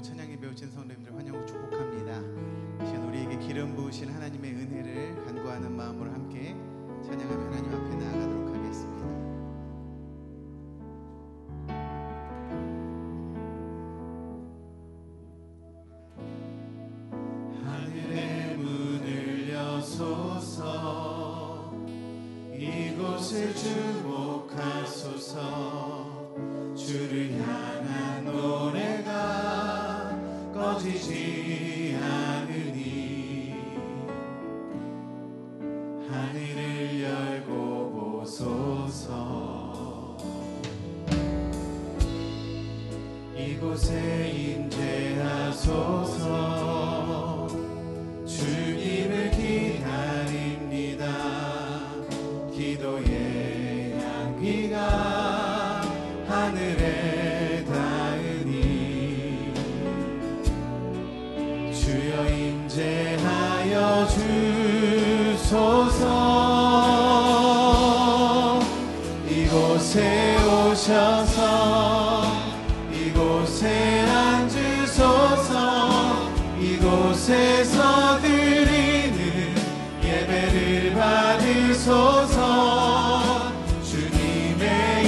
찬양에 배우신 성도님들 환영하고 축복합니다. 이 시간 우리에게 기름 부으신 하나님의 은혜를 간구하는 마음으로 함께 찬양하며 하나님 앞에 나아가도록 하겠습니다. 하늘의 문을 여소서, 이곳에 주목하소서. 주를 향한 노래가 꺼지지 않으니 하늘을 열고 보소서. 이곳에 임재하소서. 주님을 기다립니다. 기도의 향기가 하늘에 닿으니 주여 임재하여 주소서. 이곳에 오셔서 이곳에 앉으소서. 이곳에서 드리는 예배를 받으소서. 주님의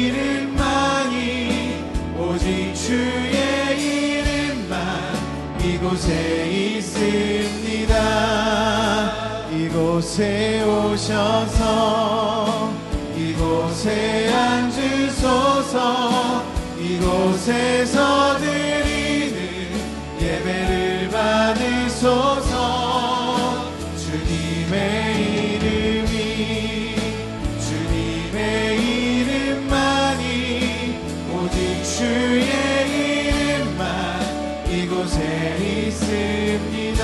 이름만이, 오직 주의 이름만 이곳에 있습니다. 이곳에 오셔서 이곳에 앉으소서. 이곳에서 드리는 예배를 받으소서. 주님의 이름만이, 오직 주의 이름만 이곳에 있습니다.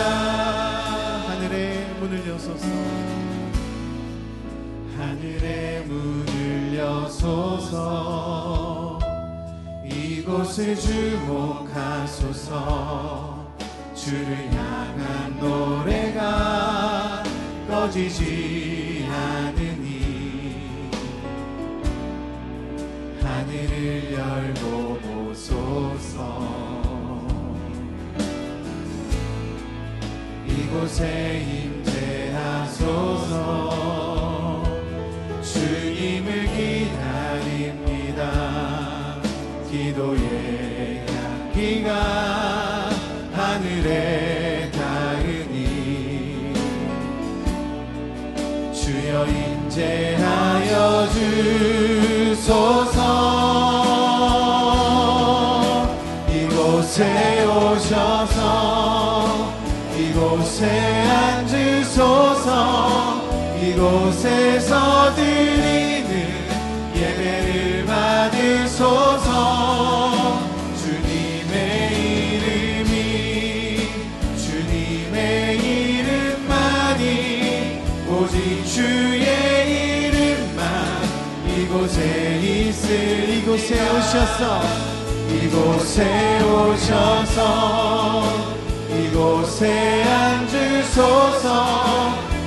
하늘의 문을 여소서. 하늘의 문을 여소서. 이곳을 주목하소서. 주를 향한 노래가 꺼지지 않으니 하늘을 열고 보소서. 이곳에 임재하소서. 주님을 기다립니다. 기도의 향기가 하늘에 닿으니 주여 임재하여 주소서. 이곳에 오셔서 이곳에 앉으소서. 이곳에서 드리는 예배를 받으소서. 주님의 이름만이, 오직 주의 이름만 이곳에 이곳에 오셔서 이곳에 오셔서 이곳에 앉으소서.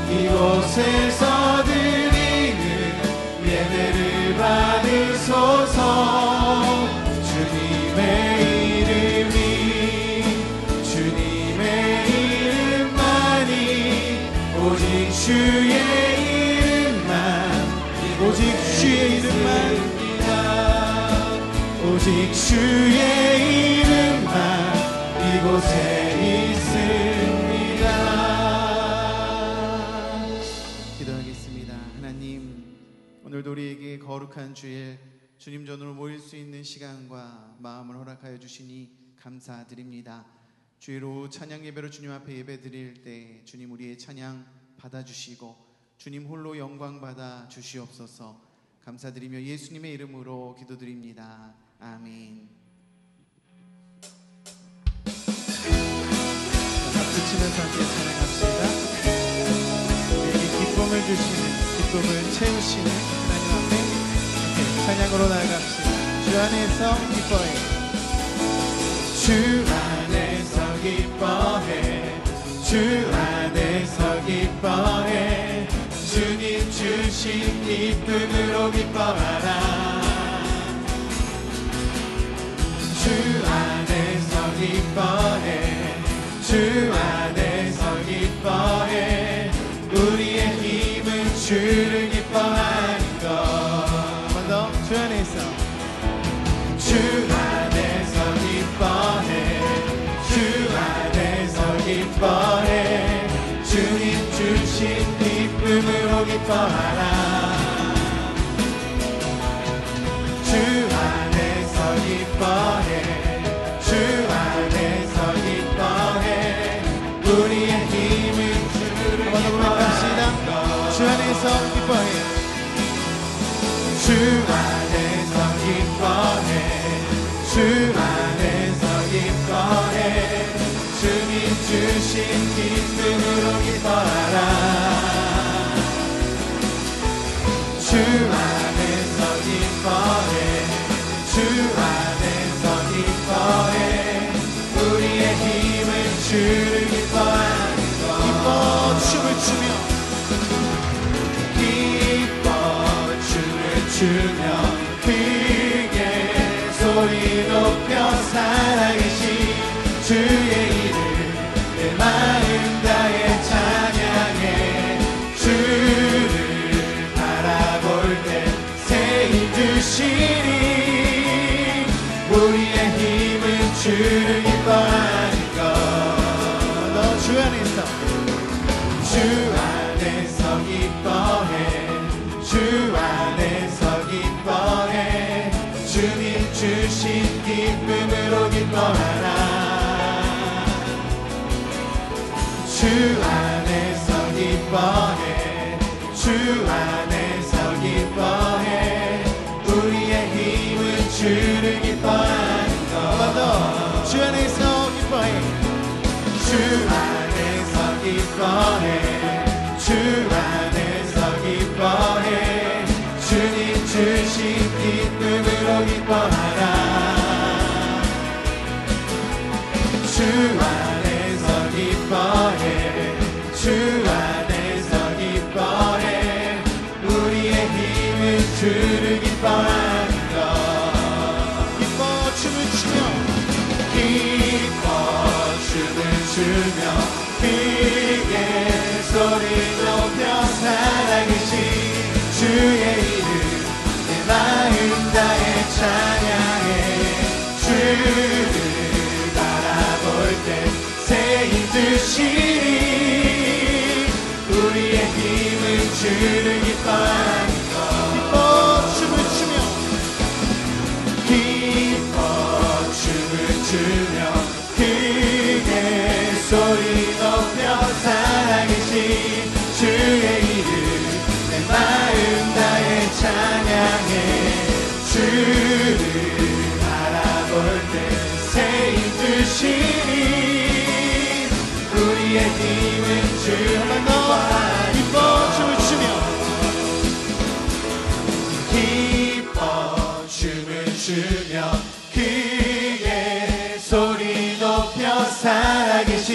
이곳에서 드리는 예배를 받으소서. 주님의 이름만이, 오직 주의 이름만, 오직 주의 이름만, 오직 주의 이름만 이곳에 있습니다. 기도하겠습니다. 하나님, 오늘도 우리에게 거룩한 주일 주님 전으로 모일 수 있는 시간과 마음을 허락하여 주시니 감사드립니다. 주일 오후 찬양 예배로 주님 앞에 예배 드릴 때 주님 우리의 찬양 받아주시고 주님 홀로 영광 받아 주시옵소서. 감사드리며 예수님의 이름으로 기도드립니다. 아멘. 박수 치면서 함께 찬양합시다. 우리에게 기쁨을 주시는, 기쁨을 채우시는 하나님 앞에 함께 찬양으로 나아갑시다. 주 안에서 기뻐해. 주 안에서 기뻐해. 주 안에서 기뻐해. 주님 주신 기쁨으로 기뻐하라. 기뻐하라. 주 안에서 기뻐해. 주 안에서 기뻐해. 우리의 힘은 주를 기뻐합시다. 주 안에서 기뻐해. 주 안에서 기뻐해. 주 안에서 기뻐해. 주님 주신 기쁨으로 기뻐하라. 주 안에서 기뻐해. 주 안에서 기뻐해. 우리의 힘은 주를 기뻐하는 것. 기뻐 춤을 추며 기뻐 춤을 추며 크게 소리 높여 살아계신 주의 이름 내 마음 다해 찬양해. 주를 바라볼 때 새 힘 주시니 우리의 힘은 주를 기뻐하는 것. 너 주 안에서 주 안에서 기뻐해. 주 안에서 기뻐해. 주님 주신 기쁨으로 기뻐하라. 주 안에서 기뻐해. 주 안에서 기뻐해. 우리의 힘은 주를 기뻐하는 것. 주 안에서 기뻐해. 주 안에서 기뻐해. 주 안에서 기뻐해. 주님 주신 기쁨으로 기뻐하라. 주 안에서 기뻐해. 주 안에서 기뻐해. 우리의 힘은 주를 기뻐하는 것. 기뻐 춤을 추며 기뻐 춤을 추며 크게 소리 높여 살아계신 주의 이름 내 마음 다해 찬양해. 주를 바라볼 때 새 힘 주시니 우리의 힘은 주를 기뻐하는 것. 기뻐 춤을 추며 기뻐 춤을 추며 크게 소리 높여 살아계신 주의 이름 내 마음 다해 찬양해. 주를 바라볼 때 새 힘 주시니 우리의 힘은 주를 기뻐하는 것. 기뻐 춤을 추며 기뻐 춤을 추며 크게 소리 높여 살아계신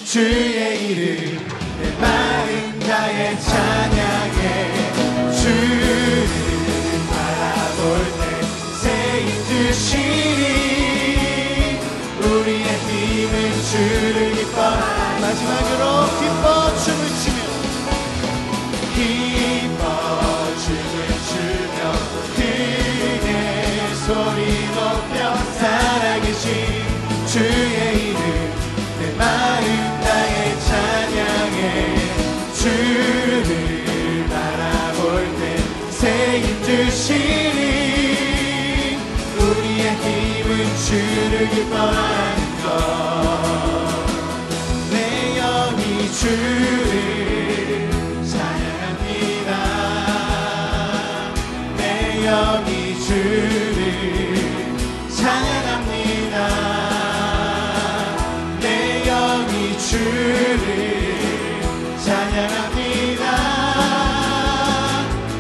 주의 이름 내 마음 다해 찬양해. 주를 바라볼 때 새 힘 주시니 우리의 힘은 주를 기뻐하는. 마지막으로 기뻐 춤을 추며 기뻐 춤을 추며 크게 소리 높여 살아계신 주의 이름 내 마음 다해 찬양해. 주를 바라볼 때 새 힘 주시니 우리의 힘은 주를 기뻐하는 것. 내 영이 주를 찬양합니다. 내 영이 주를 찬양합니다. 내 영이 주를 찬양합니다.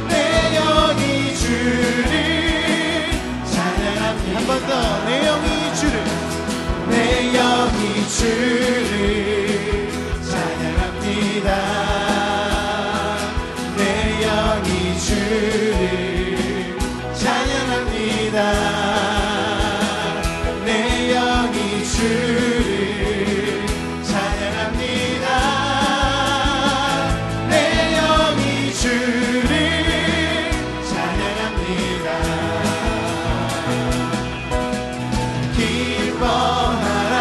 내 영이 주를 찬양합니다. 한 번 더 내 영이 주를 내 영이 주를 찬양합니다. 내 영이 주를 찬양합니다. 내 영이 주를 찬양합니다. 내 영이 주를 찬양합니다. 기뻐하라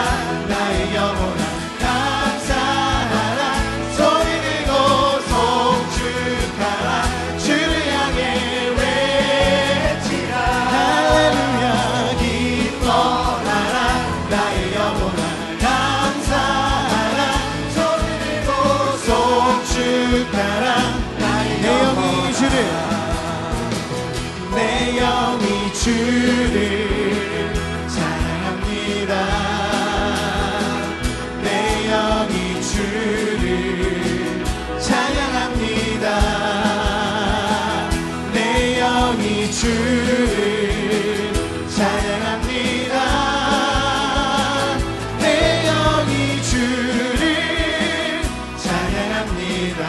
나의 영혼아 감사하라 소리를 주를 찬양합니다. 내 영이 주를 찬양합니다. 내 영이 주를 찬양합니다. 내 영이 주를 찬양합니다.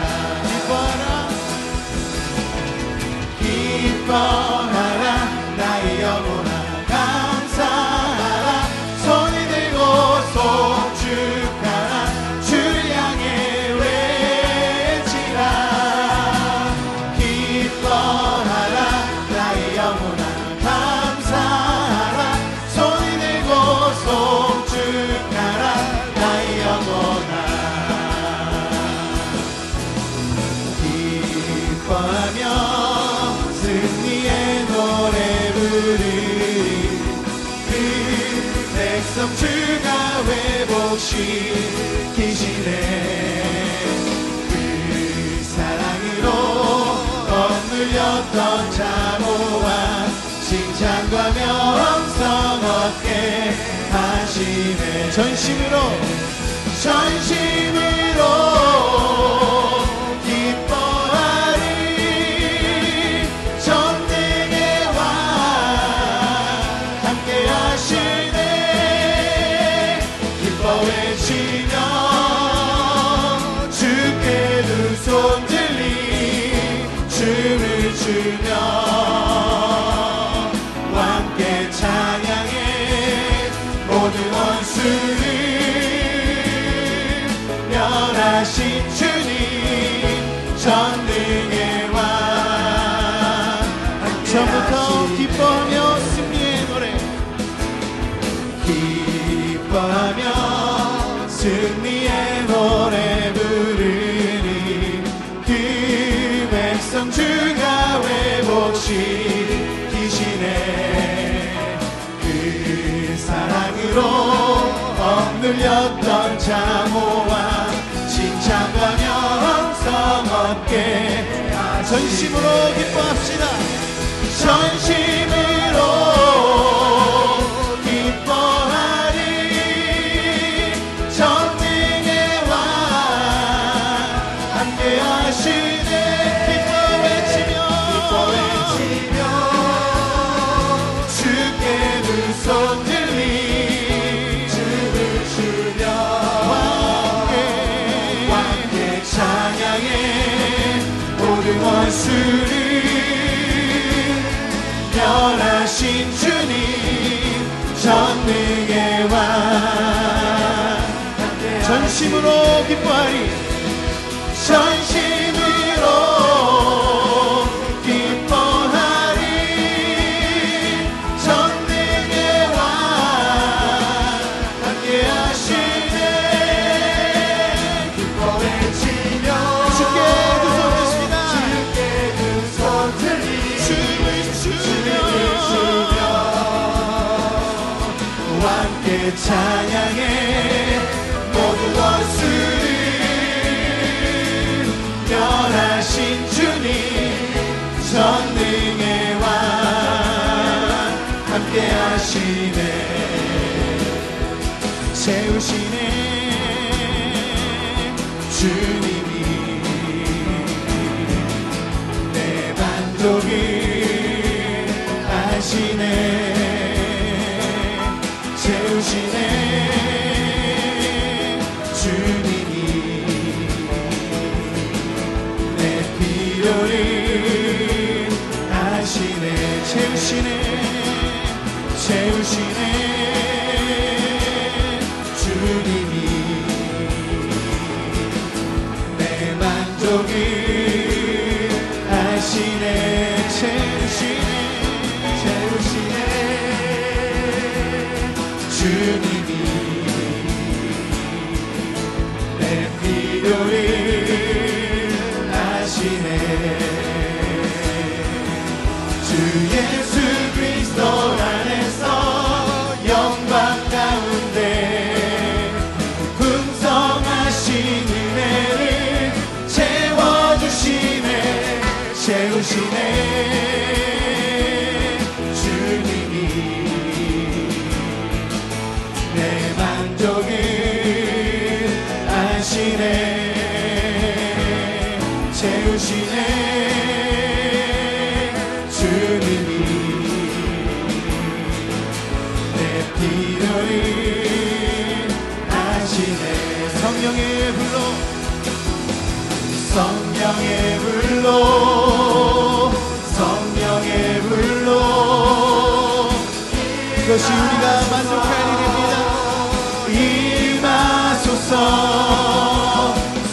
기뻐하라 나의 영혼아 감사하라. 손을 들고 송축하라. 주를 향해 외치라. 기뻐하라 나의 영혼아 감사하라. 손을 들고 송축하라. 나의 영혼아 기뻐하며 승리의 노래 부르리. 그 백성 주가 회복시키시네. 그 사랑으로 억눌렸던 자모와 칭찬과 명성 얻게 하시네. 전심으로 기뻐하리. 전능의 왕 함께 하시네. 기뻐 외치며 주께 두 손 들리 춤을 추며 함께 찬양해. 모든 원수를 멸하신 주님 전능의 왕. 처음부터 기뻐하며 승리의 노래. 기뻐하며 승리의 노래 부르니 그 백성 주가 회복시키시네. 그 사랑으로 억눌렸던 자모와 칭찬과 명성 얻게. 전심으로 기뻐합시다. 전심으로 기뻐하리. 전능의 왕 함께 하시네. 기뻐 외치며 주께 두 손 들리 춤을 추며 함께 찬양해. 모든 원수를 멸하신 주님 전능의 왕. 전심으로 기뻐하리. 전심으로 기뻐하리. 전능의 왕 함께 하시네. 기뻐 외치며 주께 두 손 드십니다. 주께 두 손 들리 춤을 추며 함께 찬양해. 모든 원수를 멸하신 주님 전능의 왕 함께 하시네. 세우시네 주님이 내 반석을 하시네. 세우시네 주님이 내 필요를 아시네. 채우시네 채우시네 주님이 내 만족을 아시네. 채우시네 채우시네 주님이 내 필요를 아시네. 주 예수 그리스도 안에서 영광 가운데 풍성하신 은혜를 채워주시네. 채우시네 주님 채우시네. 주님이 내 필요를 아시네. 성령의 불로, 성령의 불로, 성령의 불로, 이것이 우리가 만족할 일입니다. 임하소서.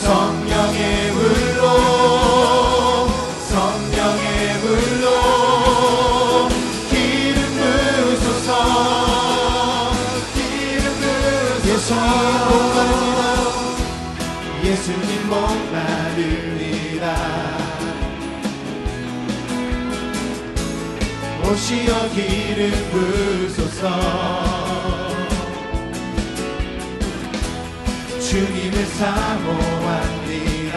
성령의 불로, 성령의 불로, 기름 부으소서. 기름 부으소서. 예수님 목마릅니다. 예수님 목마릅니다. 오시어 기름 부으소서. 주님을 사모합니다.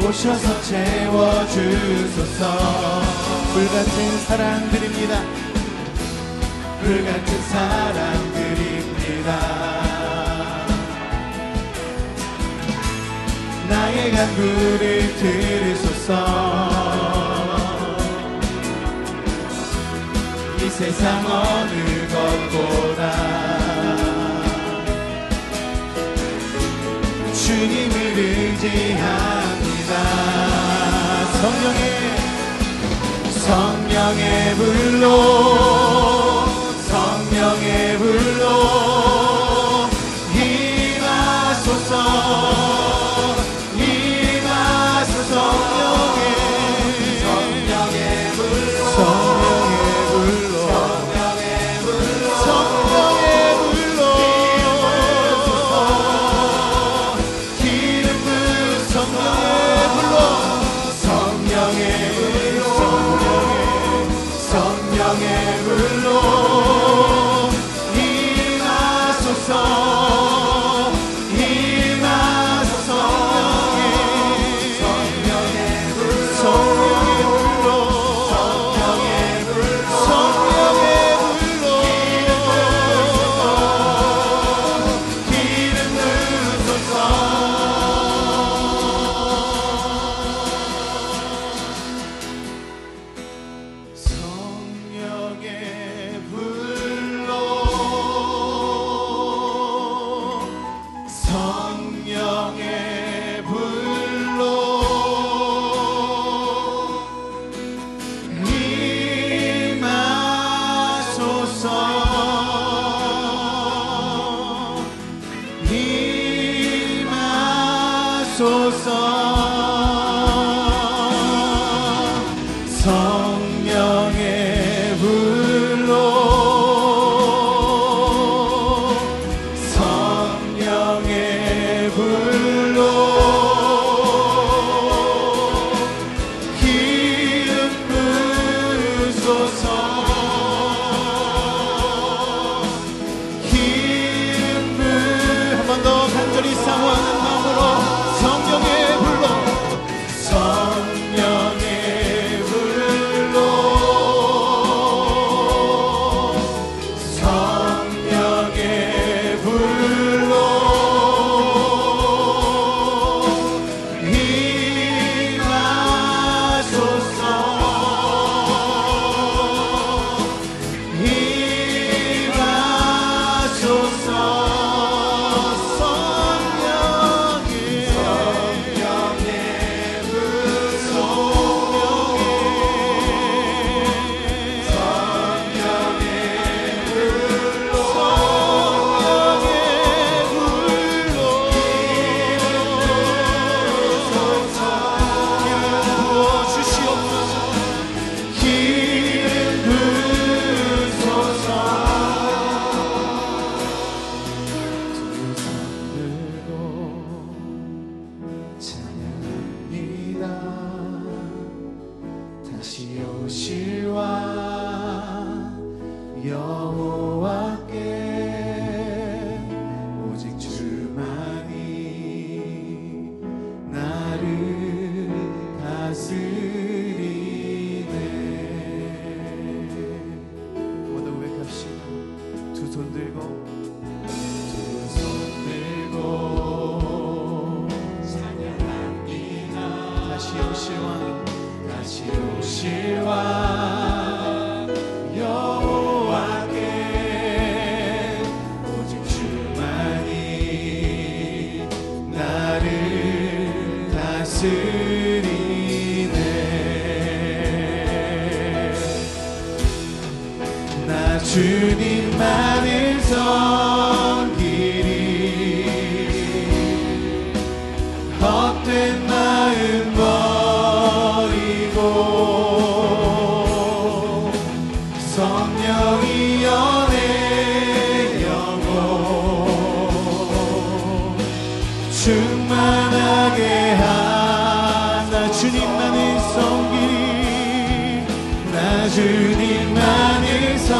오셔서 채워주소서. 불같은 사랑 드립니다. 불같은 사랑 드립니다. 나의 간구를 들으소서. 이 세상 어느 것보다 주님을 의지합니다. 성령의 불로, 성령의 불로 임하소서. 임하소서. 성령의 불로, 성령의 불로, 성령의 불로, 기름 부으소서. 성령의 불로, 성령의 불로, 성령의 불로 임하소서. 임하소서. 성령의 불로, 성령의 불로, 성령의 불로, 기름 부으소서. 성령의 불로, 성령의 불로 임하소서. 임하소서. 성령의 불로, 성령의 불로 기름 부으소서. 기름 부, 한 번 더 간절히 사모하는 마음으로 성령의 불로, 다스리네. 나 주님만을 섬기리. 헛된 마음 버리고 성령이여 내 영혼 충만하게 하나. 주님만을 섬기리. 나 주님만을 섬기리.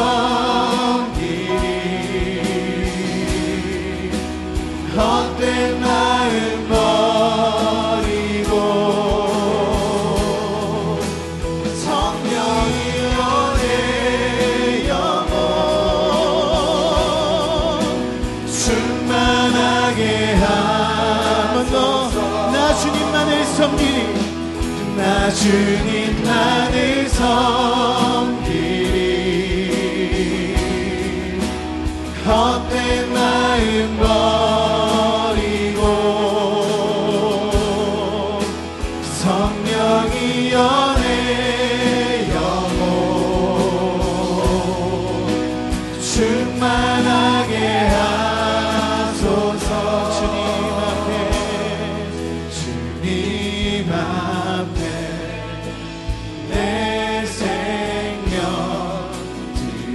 헛된 마음 버리고 성령이여 내 영혼 충만하게 하소서. 나 주님만을 섬기리. 나 주님만을 섬기리. 헛된 마음 버리고 성령이여 내 영혼 충만하게 하소서. 주님 앞에 내 생명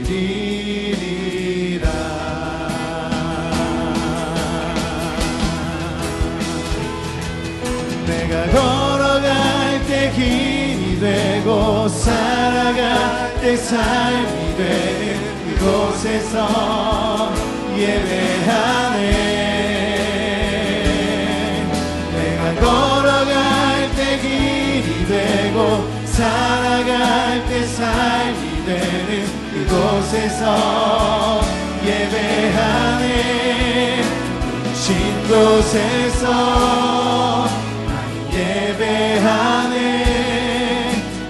드리리라. 내가 걸어갈 때 길이 되고 살아갈 때 삶이 되는 그곳에서 예배하네. 내가 걸어갈 때 길이 되고 살아갈 때 삶이 되는 그곳에서 예배하네. 신 곳에서 예배하네.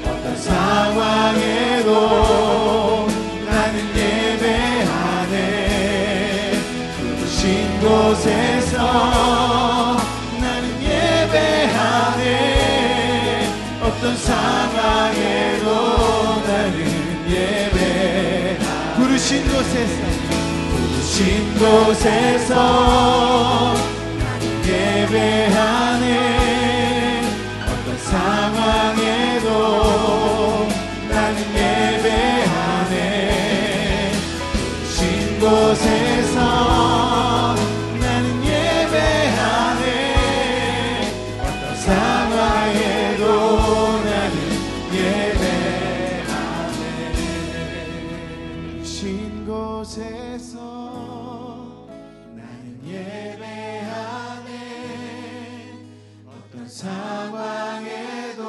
어떤 상황에도 나는 예배하네. 부르신 곳에서 나는 예배하네. 어떤 상황에도 나는 예배하네. 부르신 곳에서 나는 예배하네. 어떤 상황에도 나는 예배하네. 부르신 곳에서 나는 예배하네. 어떤 상황에도 나는 예배하네. 부르신 곳에서 나는 예배하네. 어떤 상황에도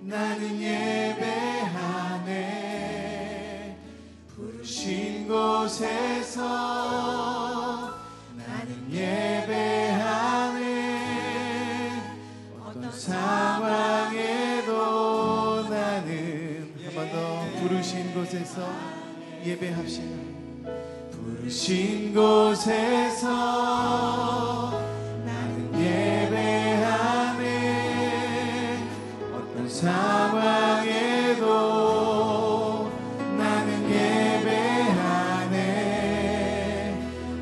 나는 예배하네. 부르신 곳에서 나는 예배하네. 어떤 상황에도 나는. 한 번 더. 부르신 곳에서 예배합시다. 부르신 곳에서 나는 예배하네. 어떤 상황에도 나는 예배하네.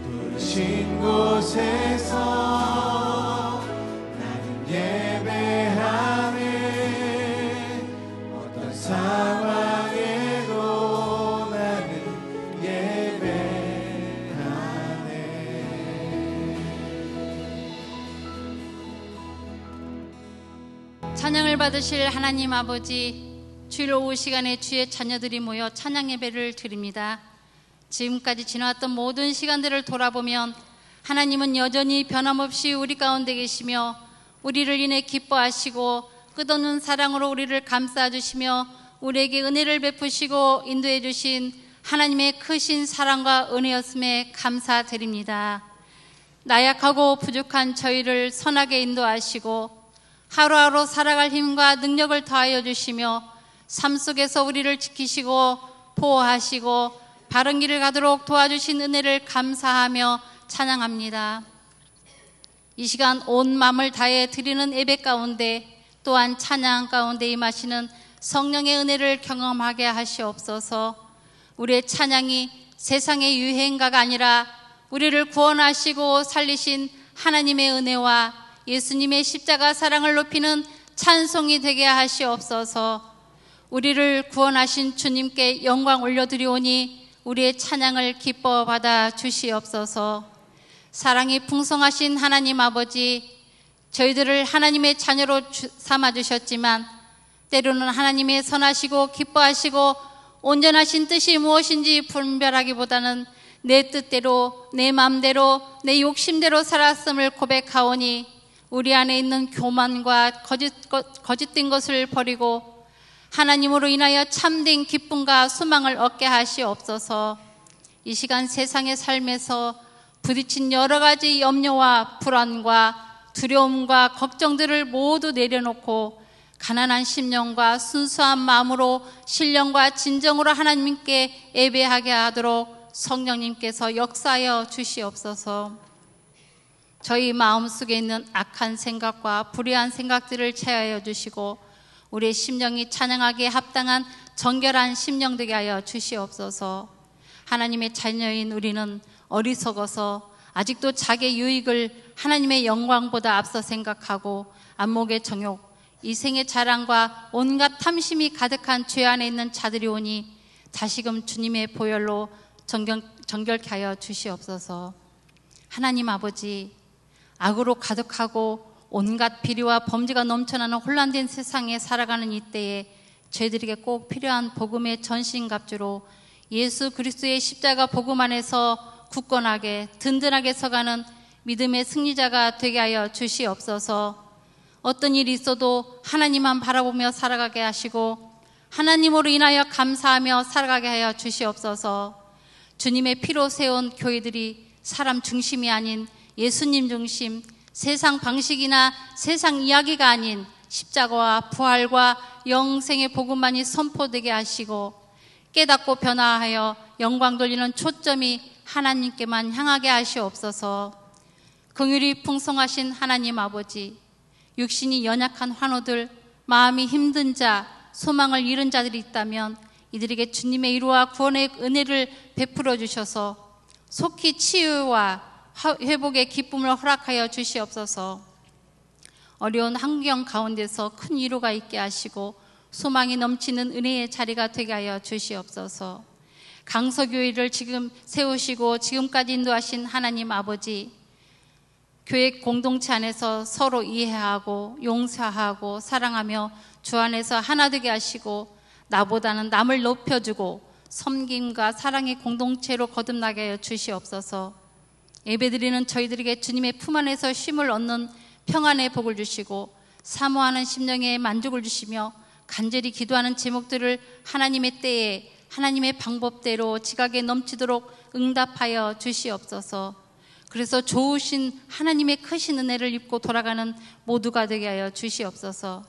부르신 곳에서 나는 예배하네. 어떤 상황에도 나는 찬양을 받으실 하나님 아버지, 주일 오후 시간에 주의 자녀들이 모여 찬양 예배를 드립니다. 지금까지 지나왔던 모든 시간들을 돌아보면 하나님은 여전히 변함없이 우리 가운데 계시며 우리를 인해 기뻐하시고 끝없는 사랑으로 우리를 감싸주시며 우리에게 은혜를 베푸시고 인도해 주신 하나님의 크신 사랑과 은혜였음에 감사드립니다. 나약하고 부족한 저희를 선하게 인도하시고 하루하루 살아갈 힘과 능력을 더하여 주시며 삶 속에서 우리를 지키시고 보호하시고 바른 길을 가도록 도와주신 은혜를 감사하며 찬양합니다. 이 시간 온 마음을 다해 드리는 예배 가운데 또한 찬양 가운데 임하시는 성령의 은혜를 경험하게 하시옵소서. 우리의 찬양이 세상의 유행가가 아니라 우리를 구원하시고 살리신 하나님의 은혜와 예수님의 십자가 사랑을 높이는 찬송이 되게 하시옵소서. 우리를 구원하신 주님께 영광 올려드리오니 우리의 찬양을 기뻐 받아 주시옵소서. 사랑이 풍성하신 하나님 아버지, 저희들을 하나님의 자녀로 삼아주셨지만 때로는 하나님의 선하시고 기뻐하시고 온전하신 뜻이 무엇인지 분별하기보다는 내 뜻대로, 내 마음대로, 내 욕심대로 살았음을 고백하오니 우리 안에 있는 교만과 거짓된 것을 버리고 하나님으로 인하여 참된 기쁨과 소망을 얻게 하시옵소서. 이 시간 세상의 삶에서 부딪힌 여러 가지 염려와 불안과 두려움과 걱정들을 모두 내려놓고 가난한 심령과 순수한 마음으로 신령과 진정으로 하나님께 예배하게 하도록 성령님께서 역사하여 주시옵소서. 저희 마음속에 있는 악한 생각과 불의한 생각들을 제하여 주시고 우리의 심령이 찬양하기에 합당한 정결한 심령 되게 하여 주시옵소서. 하나님의 자녀인 우리는 어리석어서 아직도 자기의 유익을 하나님의 영광보다 앞서 생각하고 안목의 정욕, 이생의 자랑과 온갖 탐심이 가득한 죄 안에 있는 자들이 오니 다시금 주님의 보혈로 정결케 하여 주시옵소서. 하나님 아버지, 악으로 가득하고 온갖 비리와 범죄가 넘쳐나는 혼란된 세상에 살아가는 이때에 저희들에게 꼭 필요한 복음의 전신갑주로 예수 그리스도의 십자가 복음 안에서 굳건하게 든든하게 서가는 믿음의 승리자가 되게 하여 주시옵소서. 어떤 일이 있어도 하나님만 바라보며 살아가게 하시고 하나님으로 인하여 감사하며 살아가게 하여 주시옵소서. 주님의 피로 세운 교회들이 사람 중심이 아닌 예수님 중심, 세상 방식이나 세상 이야기가 아닌 십자가와 부활과 영생의 복음만이 선포되게 하시고 깨닫고 변화하여 영광 돌리는 초점이 하나님께만 향하게 하시옵소서. 긍휼이 풍성하신 하나님 아버지, 육신이 연약한 환우들, 마음이 힘든 자, 소망을 잃은 자들이 있다면 이들에게 주님의 위로와 구원의 은혜를 베풀어 주셔서 속히 치유와 회복의 기쁨을 허락하여 주시옵소서. 어려운 환경 가운데서 큰 위로가 있게 하시고 소망이 넘치는 은혜의 자리가 되게 하여 주시옵소서. 강서교회를 지금 세우시고 지금까지 인도하신 하나님 아버지, 교회 공동체 안에서 서로 이해하고 용서하고 사랑하며 주 안에서 하나 되게 하시고 나보다는 남을 높여주고 섬김과 사랑의 공동체로 거듭나게 하여 주시옵소서. 예배드리는 저희들에게 주님의 품 안에서 쉼을 얻는 평안의 복을 주시고 사모하는 심령에 만족을 주시며 간절히 기도하는 제목들을 하나님의 때에 하나님의 방법대로 지각에 넘치도록 응답하여 주시옵소서. 그래서 좋으신 하나님의 크신 은혜를 입고 돌아가는 모두가 되게 하여 주시옵소서.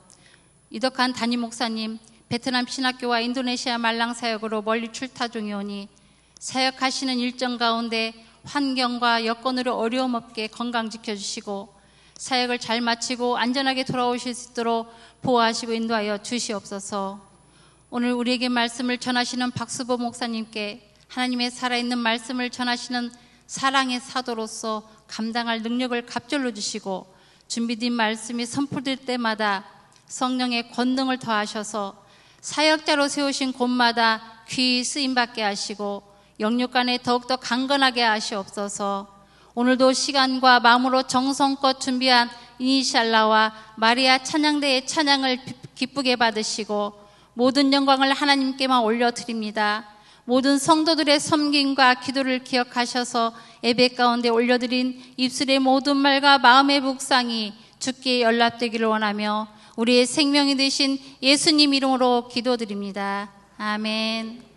이덕한 담임 목사님, 베트남 신학교와 인도네시아 말랑 사역으로 멀리 출타 중이오니 사역하시는 일정 가운데 환경과 여건으로 어려움 없게 건강 지켜주시고 사역을 잘 마치고 안전하게 돌아오실 수 있도록 보호하시고 인도하여 주시옵소서. 오늘 우리에게 말씀을 전하시는 박수보 목사님께 하나님의 살아있는 말씀을 전하시는 사랑의 사도로서 감당할 능력을 갑절로 주시고 준비된 말씀이 선포될 때마다 성령의 권능을 더하셔서 사역자로 세우신 곳마다 귀히 쓰임받게 하시고 영육간에 더욱더 강건하게 하시옵소서. 오늘도 시간과 마음으로 정성껏 준비한 이니샬라와 마리아 찬양대의 찬양을 기쁘게 받으시고 모든 영광을 하나님께만 올려드립니다. 모든 성도들의 섬김과 기도를 기억하셔서 예배 가운데 올려드린 입술의 모든 말과 마음의 묵상이 주께 연락되기를 원하며 우리의 생명이 되신 예수님 이름으로 기도드립니다. 아멘.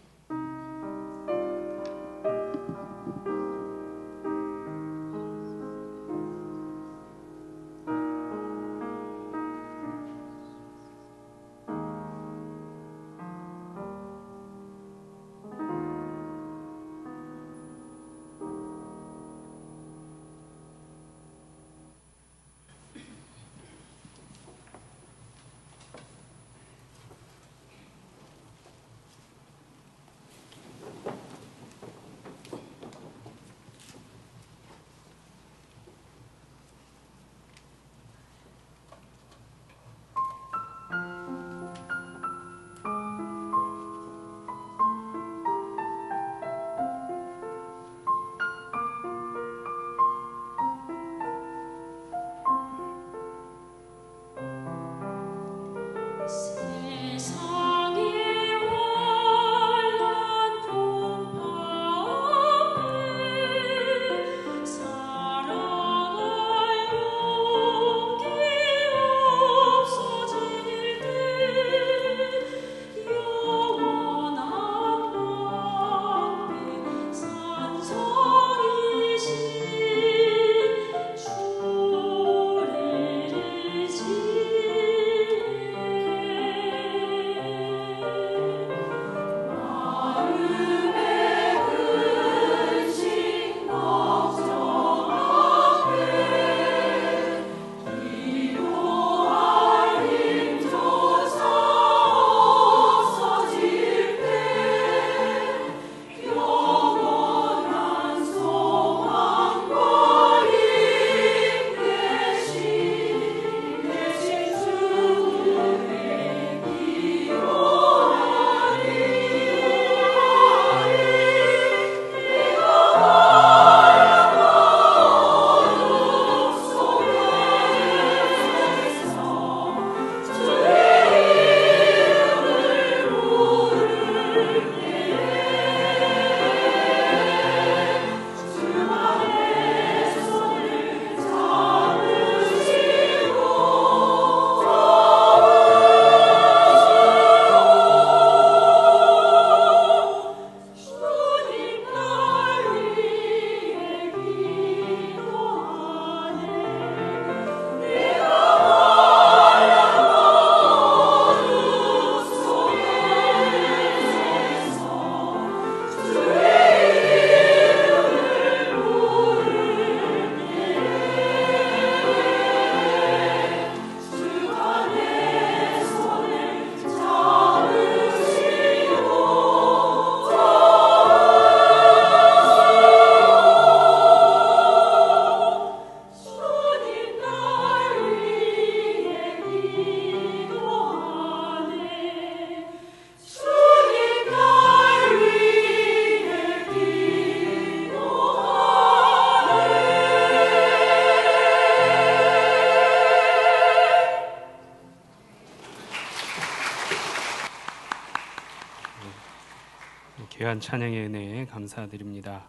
시간 찬양의 은혜에 감사드립니다.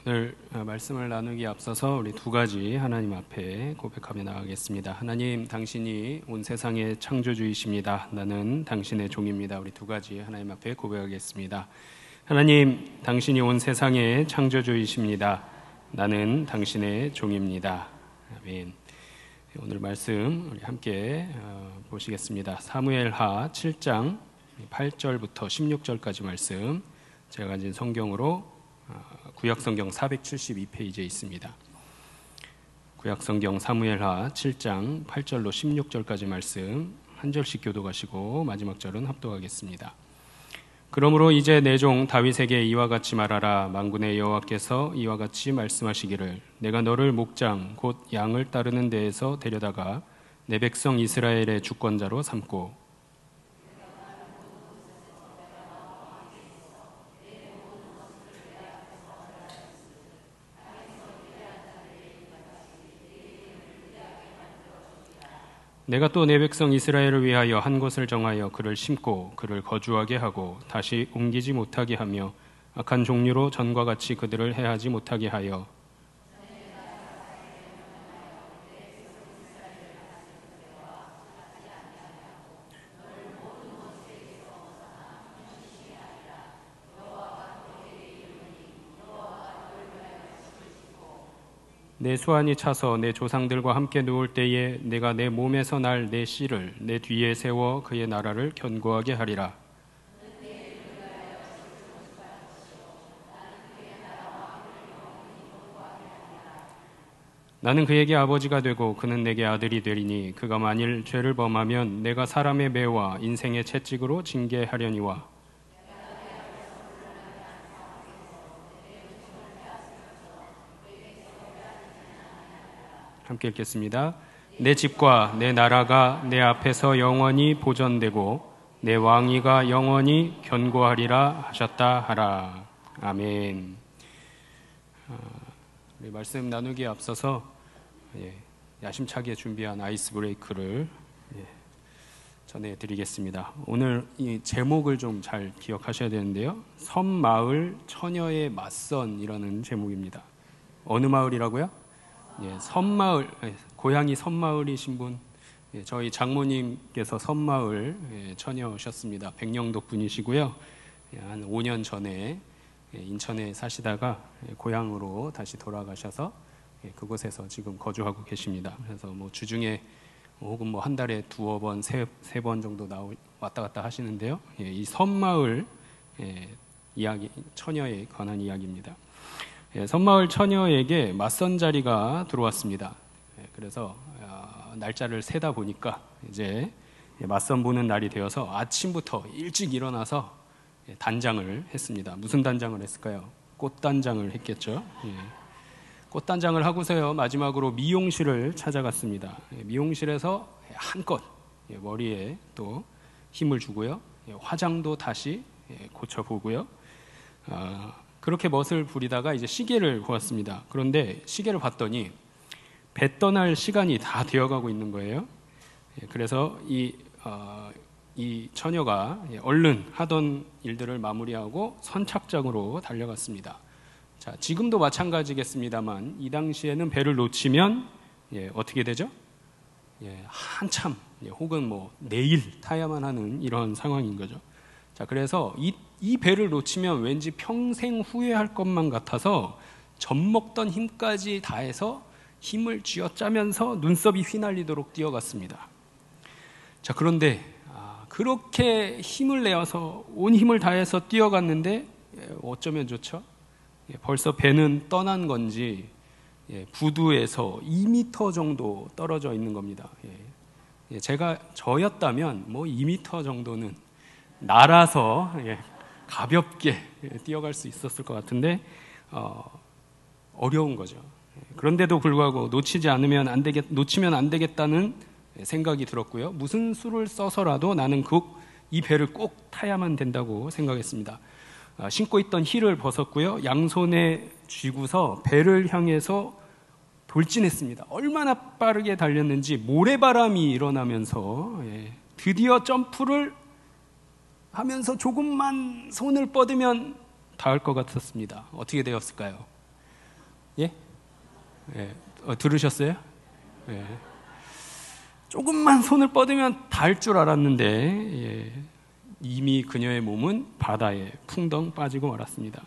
오늘 말씀을 나누기 앞서서 우리 두 가지 하나님 앞에 고백하며 나가겠습니다. 하나님, 당신이 온 세상의 창조주이십니다. 나는 당신의 종입니다. 우리 두 가지 하나님 앞에 고백하겠습니다. 하나님, 당신이 온 세상의 창조주이십니다. 나는 당신의 종입니다. 아멘. 오늘 말씀 우리 함께 보시겠습니다. 사무엘하 7장 8절부터 16절까지 말씀, 제가 가진 성경으로 구약성경 472페이지에 있습니다. 구약성경 사무엘하 7장 8절로 16절까지 말씀 한 절씩 교독하시고 마지막 절은 합독하겠습니다. 그러므로 이제 내 종 다윗에게 이와 같이 말하라. 만군의 여호와께서 이와 같이 말씀하시기를, 내가 너를 목장 곧 양을 따르는 데에서 데려다가 내 백성 이스라엘의 주권자로 삼고 내가 또 내 백성 이스라엘을 위하여 한 곳을 정하여 그를 심고 그를 거주하게 하고 다시 옮기지 못하게 하며 악한 종류로 전과 같이 그들을 해하지 못하게 하여 내 수완이 차서 내 조상들과 함께 누울 때에 내가 내 몸에서 날 내 씨를 내 뒤에 세워 그의 나라를 견고하게 하리라. 나는 그에게 아버지가 되고 그는 내게 아들이 되리니 그가 만일 죄를 범하면 내가 사람의 매와 인생의 채찍으로 징계하려니와 함께 읽겠습니다. 내 집과 내 나라가 내 앞에서 영원히 보존되고 내 왕위가 영원히 견고하리라 하셨다 하라. 아멘. 우리 말씀 나누기에 앞서서 야심차게 준비한 아이스 브레이크를 전해드리겠습니다. 오늘 이 제목을 좀 잘 기억하셔야 되는데요. 섬마을 처녀의 맞선이라는 제목입니다. 어느 마을이라고요? 섬마을, 고향이 섬마을이신 분, 저희 장모님께서 섬마을 처녀셨습니다. 백령도 분이시고요. 한 5년 전에 인천에 사시다가 고향으로 다시 돌아가셔서 그곳에서 지금 거주하고 계십니다. 그래서 뭐 주중에 혹은 뭐 한 달에 두어 번, 세 번 정도 왔다 갔다 하시는데요. 이 섬마을 이야기, 처녀에 관한 이야기입니다. 섬마을 처녀에게 맞선 자리가 들어왔습니다. 그래서 날짜를 세다 보니까 이제 맞선 보는 날이 되어서 아침부터 일찍 일어나서 단장을 했습니다. 무슨 단장을 했을까요? 꽃단장을 했겠죠. 꽃단장을 하고서요, 마지막으로 미용실을 찾아갔습니다. 미용실에서 한껏 머리에 또 힘을 주고요, 화장도 다시 고쳐보고요, 그렇게 멋을 부리다가 이제 시계를 보았습니다. 그런데 시계를 봤더니 배 떠날 시간이 다 되어가고 있는 거예요. 그래서 이 처녀가 얼른 하던 일들을 마무리하고 선착장으로 달려갔습니다. 자, 지금도 마찬가지겠습니다만 이 당시에는 배를 놓치면 어떻게 되죠? 한참 혹은 뭐 내일 타야만 하는 이런 상황인 거죠. 자, 그래서 이 배를 놓치면 왠지 평생 후회할 것만 같아서 젖먹던 힘까지 다해서 힘을 쥐어짜면서 눈썹이 휘날리도록 뛰어갔습니다. 자, 그런데 그렇게 힘을 내어서 온 힘을 다해서 뛰어갔는데 어쩌면 좋죠? 벌써 배는 떠난 건지 부두에서 2m 정도 떨어져 있는 겁니다. 제가 저였다면 뭐 2m 정도는 날아서 가볍게 뛰어갈 수 있었을 것 같은데 어려운 거죠. 그런데도 불구하고 놓치면 안 되겠다는 생각이 들었고요. 무슨 수를 써서라도 나는 이 배를 꼭 타야만 된다고 생각했습니다. 신고 있던 힐을 벗었고요, 양손에 쥐고서 배를 향해서 돌진했습니다. 얼마나 빠르게 달렸는지 모래바람이 일어나면서 드디어 점프를 하면서 조금만 손을 뻗으면 닿을 것 같았습니다. 어떻게 되었을까요? 예? 예. 들으셨어요? 예. 조금만 손을 뻗으면 닿을 줄 알았는데 예. 이미 그녀의 몸은 바다에 풍덩 빠지고 말았습니다.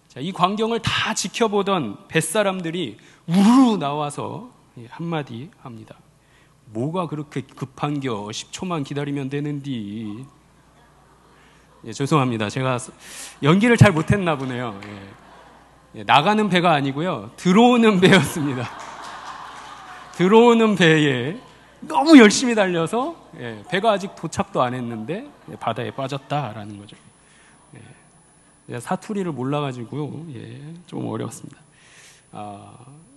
자, 이 광경을 다 지켜보던 뱃사람들이 우르르 나와서 한마디 합니다. 뭐가 그렇게 급한겨? 10초만 기다리면 되는디. 예, 죄송합니다. 제가 연기를 잘 못했나 보네요. 예, 나가는 배가 아니고요. 들어오는 배였습니다. 들어오는 배에 너무 열심히 달려서 배가 아직 도착도 안 했는데 바다에 빠졌다라는 거죠. 사투리를 몰라가지고 좀 어려웠습니다.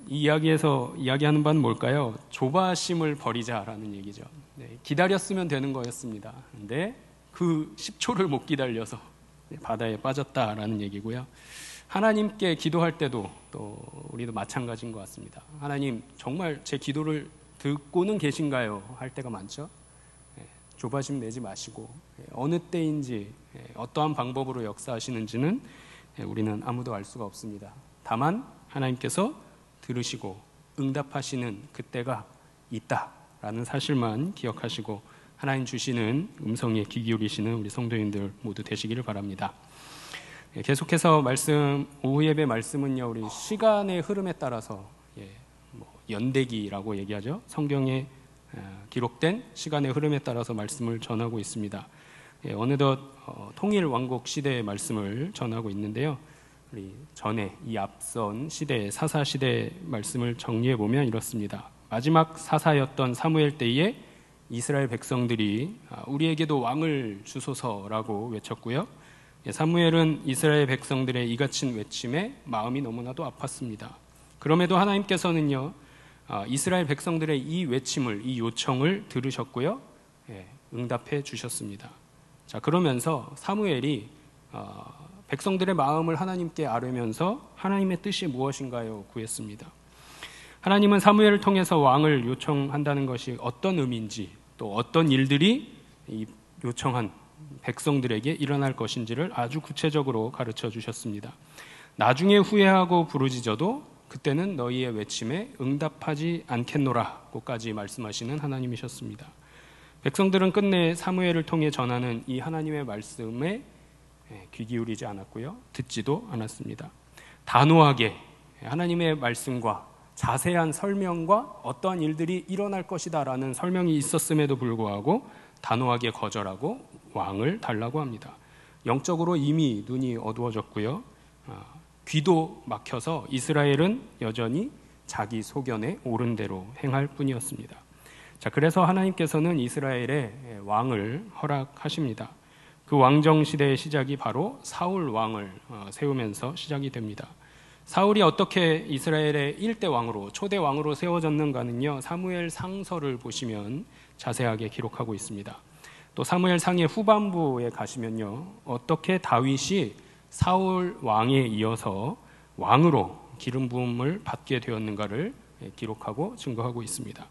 이 이야기에서 이야기하는 바는 뭘까요? 조바심을 버리자라는 얘기죠. 기다렸으면 되는 거였습니다. 근데 그 10초를 못 기다려서 바다에 빠졌다라는 얘기고요. 하나님께 기도할 때도 또 우리도 마찬가지인 것 같습니다. 하나님 정말 제 기도를 듣고는 계신가요? 할 때가 많죠. 조바심 내지 마시고 어느 때인지 어떠한 방법으로 역사하시는지는 우리는 아무도 알 수가 없습니다. 다만 하나님께서 들으시고 응답하시는 그때가 있다라는 사실만 기억하시고 하나님 주시는 음성에 귀 기울이시는 우리 성도님들 모두 되시기를 바랍니다. 계속해서 오후 예배 말씀은요, 우리 시간의 흐름에 따라서 연대기라고 얘기하죠. 성경에 기록된 시간의 흐름에 따라서 말씀을 전하고 있습니다. 어느덧 통일 왕국 시대의 말씀을 전하고 있는데요. 우리 전에 이 앞선 시대의 사사 시대의 말씀을 정리해 보면 이렇습니다. 마지막 사사였던 사무엘 때에 이스라엘 백성들이 우리에게도 왕을 주소서라고 외쳤고요. 사무엘은 이스라엘 백성들의 이 갇힌 외침에 마음이 너무나도 아팠습니다. 그럼에도 하나님께서는요, 이스라엘 백성들의 이 외침을, 이 요청을 들으셨고요, 응답해 주셨습니다. 자, 그러면서 사무엘이 백성들의 마음을 하나님께 아뢰면서 하나님의 뜻이 무엇인가요? 구했습니다. 하나님은 사무엘을 통해서 왕을 요청한다는 것이 어떤 의미인지, 또 어떤 일들이 이 요청한 백성들에게 일어날 것인지를 아주 구체적으로 가르쳐 주셨습니다. 나중에 후회하고 부르짖어도 그때는 너희의 외침에 응답하지 않겠노라고까지 말씀하시는 하나님이셨습니다. 백성들은 끝내 사무엘을 통해 전하는 이 하나님의 말씀에 귀 기울이지 않았고요, 듣지도 않았습니다. 단호하게 하나님의 말씀과 자세한 설명과 어떠한 일들이 일어날 것이다라는 설명이 있었음에도 불구하고 단호하게 거절하고 왕을 달라고 합니다. 영적으로 이미 눈이 어두워졌고요, 귀도 막혀서 이스라엘은 여전히 자기 소견에 옳은 대로 행할 뿐이었습니다. 자, 그래서 하나님께서는 이스라엘의 왕을 허락하십니다. 그 왕정 시대의 시작이 바로 사울 왕을 세우면서 시작이 됩니다. 사울이 어떻게 이스라엘의 일대 왕으로, 초대 왕으로 세워졌는가는요, 사무엘 상서를 보시면 자세하게 기록하고 있습니다. 또 사무엘 상의 후반부에 가시면요, 어떻게 다윗이 사울 왕에 이어서 왕으로 기름 부음을 받게 되었는가를 기록하고 증거하고 있습니다.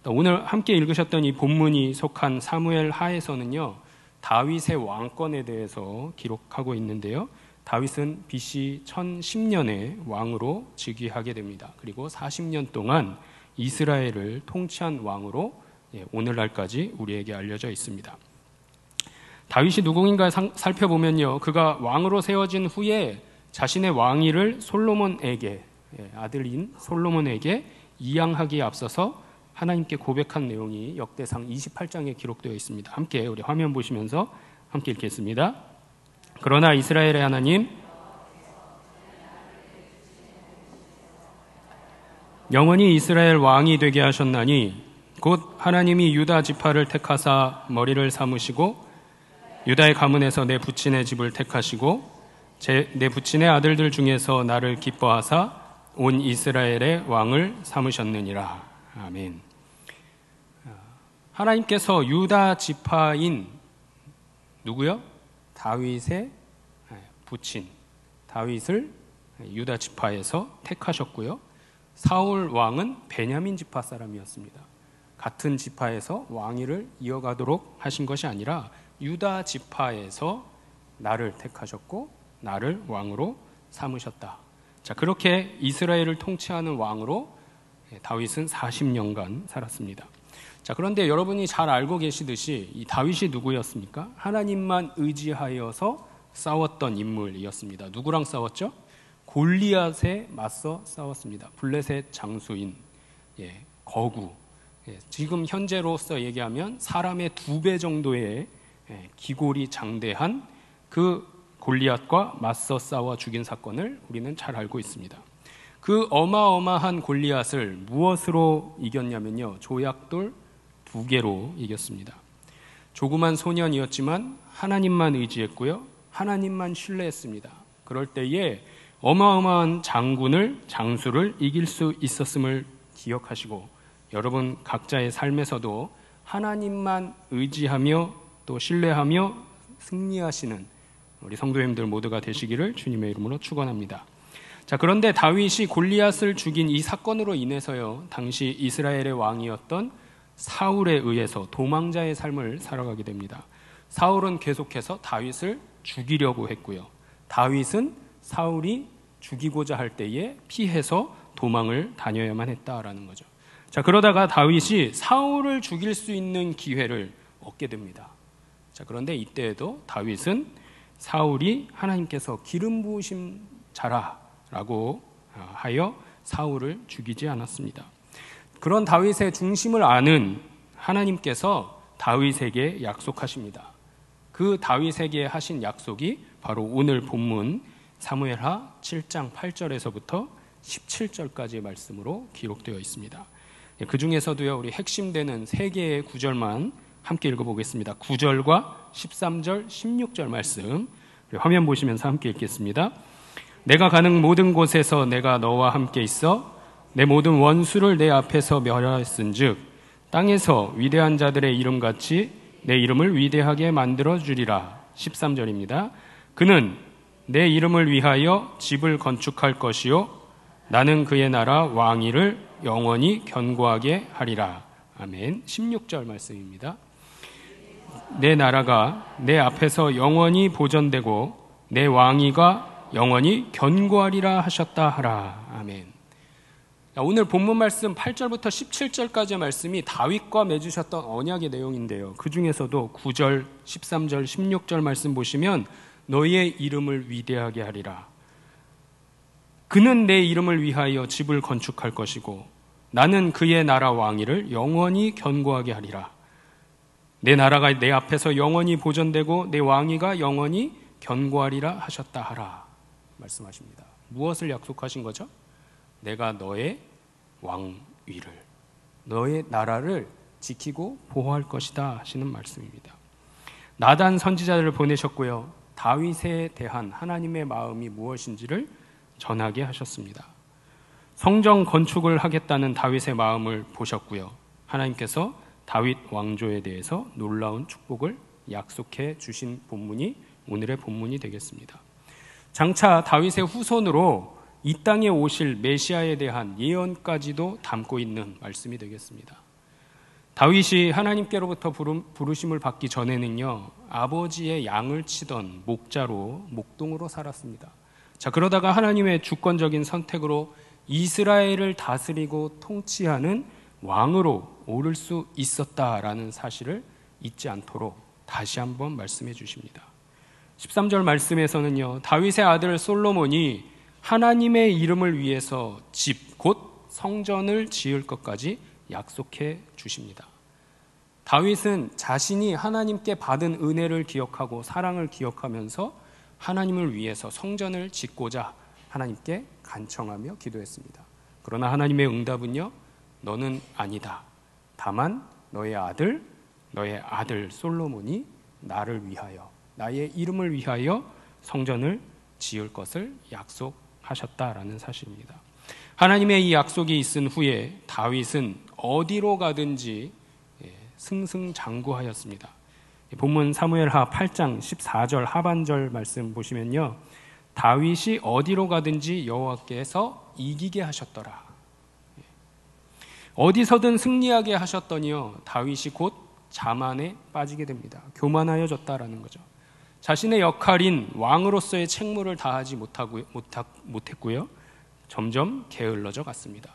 오늘 함께 읽으셨던 이 본문이 속한 사무엘 하에서는요, 다윗의 왕권에 대해서 기록하고 있는데요, 다윗은 BC 1010년에 왕으로 즉위하게 됩니다. 그리고 40년 동안 이스라엘을 통치한 왕으로 오늘날까지 우리에게 알려져 있습니다. 다윗이 누구인가 살펴보면요, 그가 왕으로 세워진 후에 자신의 왕위를 솔로몬에게, 아들인 솔로몬에게 이양하기에 앞서서 하나님께 고백한 내용이 역대상 28장에 기록되어 있습니다. 함께 우리 화면 보시면서 함께 읽겠습니다. 그러나 이스라엘의 하나님, 영원히 이스라엘 왕이 되게 하셨나니 곧 하나님이 유다 지파를 택하사 머리를 삼으시고 유다의 가문에서 내 부친의 집을 택하시고 내 부친의 아들들 중에서 나를 기뻐하사 온 이스라엘의 왕을 삼으셨느니라. 아멘. 하나님께서 유다 지파인 누구요? 다윗의 부친 다윗을 유다 지파에서 택하셨고요. 사울 왕은 베냐민 지파 사람이었습니다. 같은 지파에서 왕위를 이어가도록 하신 것이 아니라 유다 지파에서 나를 택하셨고 나를 왕으로 삼으셨다. 자, 그렇게 이스라엘을 통치하는 왕으로 다윗은 40년간 살았습니다. 자, 그런데 여러분이 잘 알고 계시듯이 이 다윗이 누구였습니까? 하나님만 의지하여서 싸웠던 인물이었습니다. 누구랑 싸웠죠? 골리앗에 맞서 싸웠습니다. 블레셋 장수인 거구. 지금 현재로서 얘기하면 사람의 2배 정도의 기골이 장대한 그 골리앗과 맞서 싸워 죽인 사건을 우리는 잘 알고 있습니다. 그 어마어마한 골리앗을 무엇으로 이겼냐면요, 조약돌 2개로 이겼습니다. 조그만 소년이었지만 하나님만 의지했고요, 하나님만 신뢰했습니다. 그럴 때에 어마어마한 장수를 이길 수 있었음을 기억하시고, 여러분 각자의 삶에서도 하나님만 의지하며 또 신뢰하며 승리하시는 우리 성도님들 모두가 되시기를 주님의 이름으로 축원합니다. 자, 그런데 다윗이 골리앗을 죽인 이 사건으로 인해서요, 당시 이스라엘의 왕이었던 사울에 의해서 도망자의 삶을 살아가게 됩니다. 사울은 계속해서 다윗을 죽이려고 했고요, 다윗은 사울이 죽이고자 할 때에 피해서 도망을 다녀야만 했다라는 거죠. 자, 그러다가 다윗이 사울을 죽일 수 있는 기회를 얻게 됩니다. 자, 그런데 이때에도 다윗은 사울이 하나님께서 기름 부으심 자라라고 하여 사울을 죽이지 않았습니다. 그런 다윗의 중심을 아는 하나님께서 다윗에게 약속하십니다. 그 다윗에게 하신 약속이 바로 오늘 본문 사무엘하 7장 8절에서부터 17절까지의 말씀으로 기록되어 있습니다. 그 중에서도요, 우리 핵심되는 3개의 구절만 함께 읽어보겠습니다. 9절과 13절, 16절 말씀 화면 보시면서 함께 읽겠습니다. 내가 가는 모든 곳에서 내가 너와 함께 있어 내 모든 원수를 내 앞에서 멸하였은즉 땅에서 위대한 자들의 이름같이 내 이름을 위대하게 만들어주리라. 13절입니다. 그는 내 이름을 위하여 집을 건축할 것이요 나는 그의 나라 왕위를 영원히 견고하게 하리라. 아멘. 16절 말씀입니다. 내 나라가 내 앞에서 영원히 보존되고 내 왕위가 영원히 견고하리라 하셨다 하라. 아멘. 오늘 본문 말씀 8절부터 17절까지의 말씀이 다윗과 맺으셨던 언약의 내용인데요, 그 중에서도 9절, 13절, 16절 말씀 보시면 너의 이름을 위대하게 하리라. 그는 내 이름을 위하여 집을 건축할 것이고 나는 그의 나라 왕위를 영원히 견고하게 하리라. 내 나라가 내 앞에서 영원히 보존되고 내 왕위가 영원히 견고하리라 하셨다 하라 말씀하십니다. 무엇을 약속하신 거죠? 내가 너의 왕위를, 너의 나라를 지키고 보호할 것이다 하시는 말씀입니다. 나단 선지자를 보내셨고요, 다윗에 대한 하나님의 마음이 무엇인지를 전하게 하셨습니다. 성전 건축을 하겠다는 다윗의 마음을 보셨고요, 하나님께서 다윗 왕조에 대해서 놀라운 축복을 약속해 주신 본문이 오늘의 본문이 되겠습니다. 장차 다윗의 후손으로 이 땅에 오실 메시아에 대한 예언까지도 담고 있는 말씀이 되겠습니다. 다윗이 하나님께로부터 부르심을 받기 전에는요, 아버지의 양을 치던 목자로 목동으로 살았습니다. 자, 그러다가 하나님의 주권적인 선택으로 이스라엘을 다스리고 통치하는 왕으로 오를 수 있었다라는 사실을 잊지 않도록 다시 한번 말씀해 주십니다. 13절 말씀에서는요, 다윗의 아들 솔로몬이 하나님의 이름을 위해서 집, 곧 성전을 지을 것까지 약속해 주십니다. 다윗은 자신이 하나님께 받은 은혜를 기억하고 사랑을 기억하면서 하나님을 위해서 성전을 짓고자 하나님께 간청하며 기도했습니다. 그러나 하나님의 응답은요, 너는 아니다. 다만 너의 아들 솔로몬이 나를 위하여, 나의 이름을 위하여 성전을 지을 것을 약속하셨다라는 사실입니다. 하나님의 이 약속이 있은 후에 다윗은 어디로 가든지 승승장구하였습니다. 본문 사무엘하 8장 14절 하반절 말씀 보시면요, 다윗이 어디로 가든지 여호와께서 이기게 하셨더라. 어디서든 승리하게 하셨더니요, 다윗이 곧 자만에 빠지게 됩니다. 교만하여졌다라는 거죠. 자신의 역할인 왕으로서의 책무를 다하지 못했고요. 점점 게을러져 갔습니다.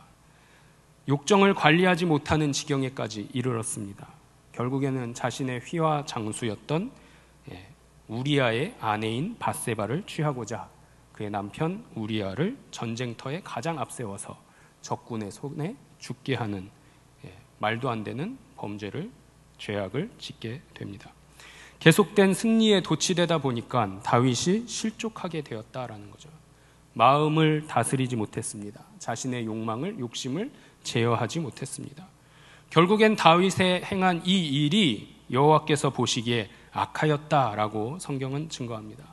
욕정을 관리하지 못하는 지경에까지 이르렀습니다. 결국에는 자신의 휘하 장수였던 우리아의 아내인 밧세바를 취하고자 그의 남편 우리아를 전쟁터에 가장 앞세워서 적군의 손에 죽게 하는 말도 안 되는 죄악을 짓게 됩니다. 계속된 승리에 도취되다 보니까 다윗이 실족하게 되었다라는 거죠. 마음을 다스리지 못했습니다. 자신의 욕심을 제어하지 못했습니다. 결국엔 다윗의 행한 이 일이 여호와께서 보시기에 악하였다라고 성경은 증거합니다.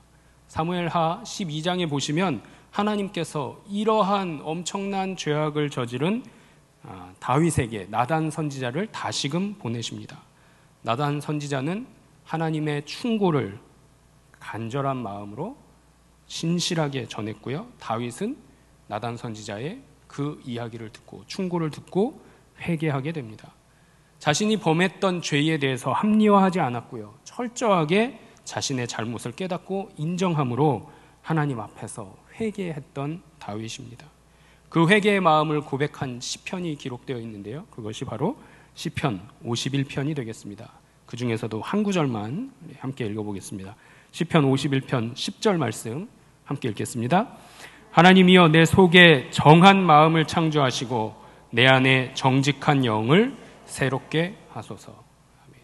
사무엘하 12장에 보시면 하나님께서 이러한 엄청난 죄악을 저지른 다윗에게 나단 선지자를 다시금 보내십니다. 나단 선지자는 하나님의 충고를 간절한 마음으로 신실하게 전했고요. 다윗은 나단 선지자의 그 이야기를 듣고 충고를 듣고 회개하게 됩니다. 자신이 범했던 죄에 대해서 합리화하지 않았고요. 철저하게 자신의 잘못을 깨닫고 인정함으로 하나님 앞에서 회개했던 다윗입니다. 그 회개의 마음을 고백한 시편이 기록되어 있는데요. 그것이 바로 시편 51편이 되겠습니다. 그 중에서도 한 구절만 함께 읽어보겠습니다. 시편 51편 10절 말씀 함께 읽겠습니다. 하나님이여 내 속에 정한 마음을 창조하시고 내 안에 정직한 영을 새롭게 하소서. 아멘.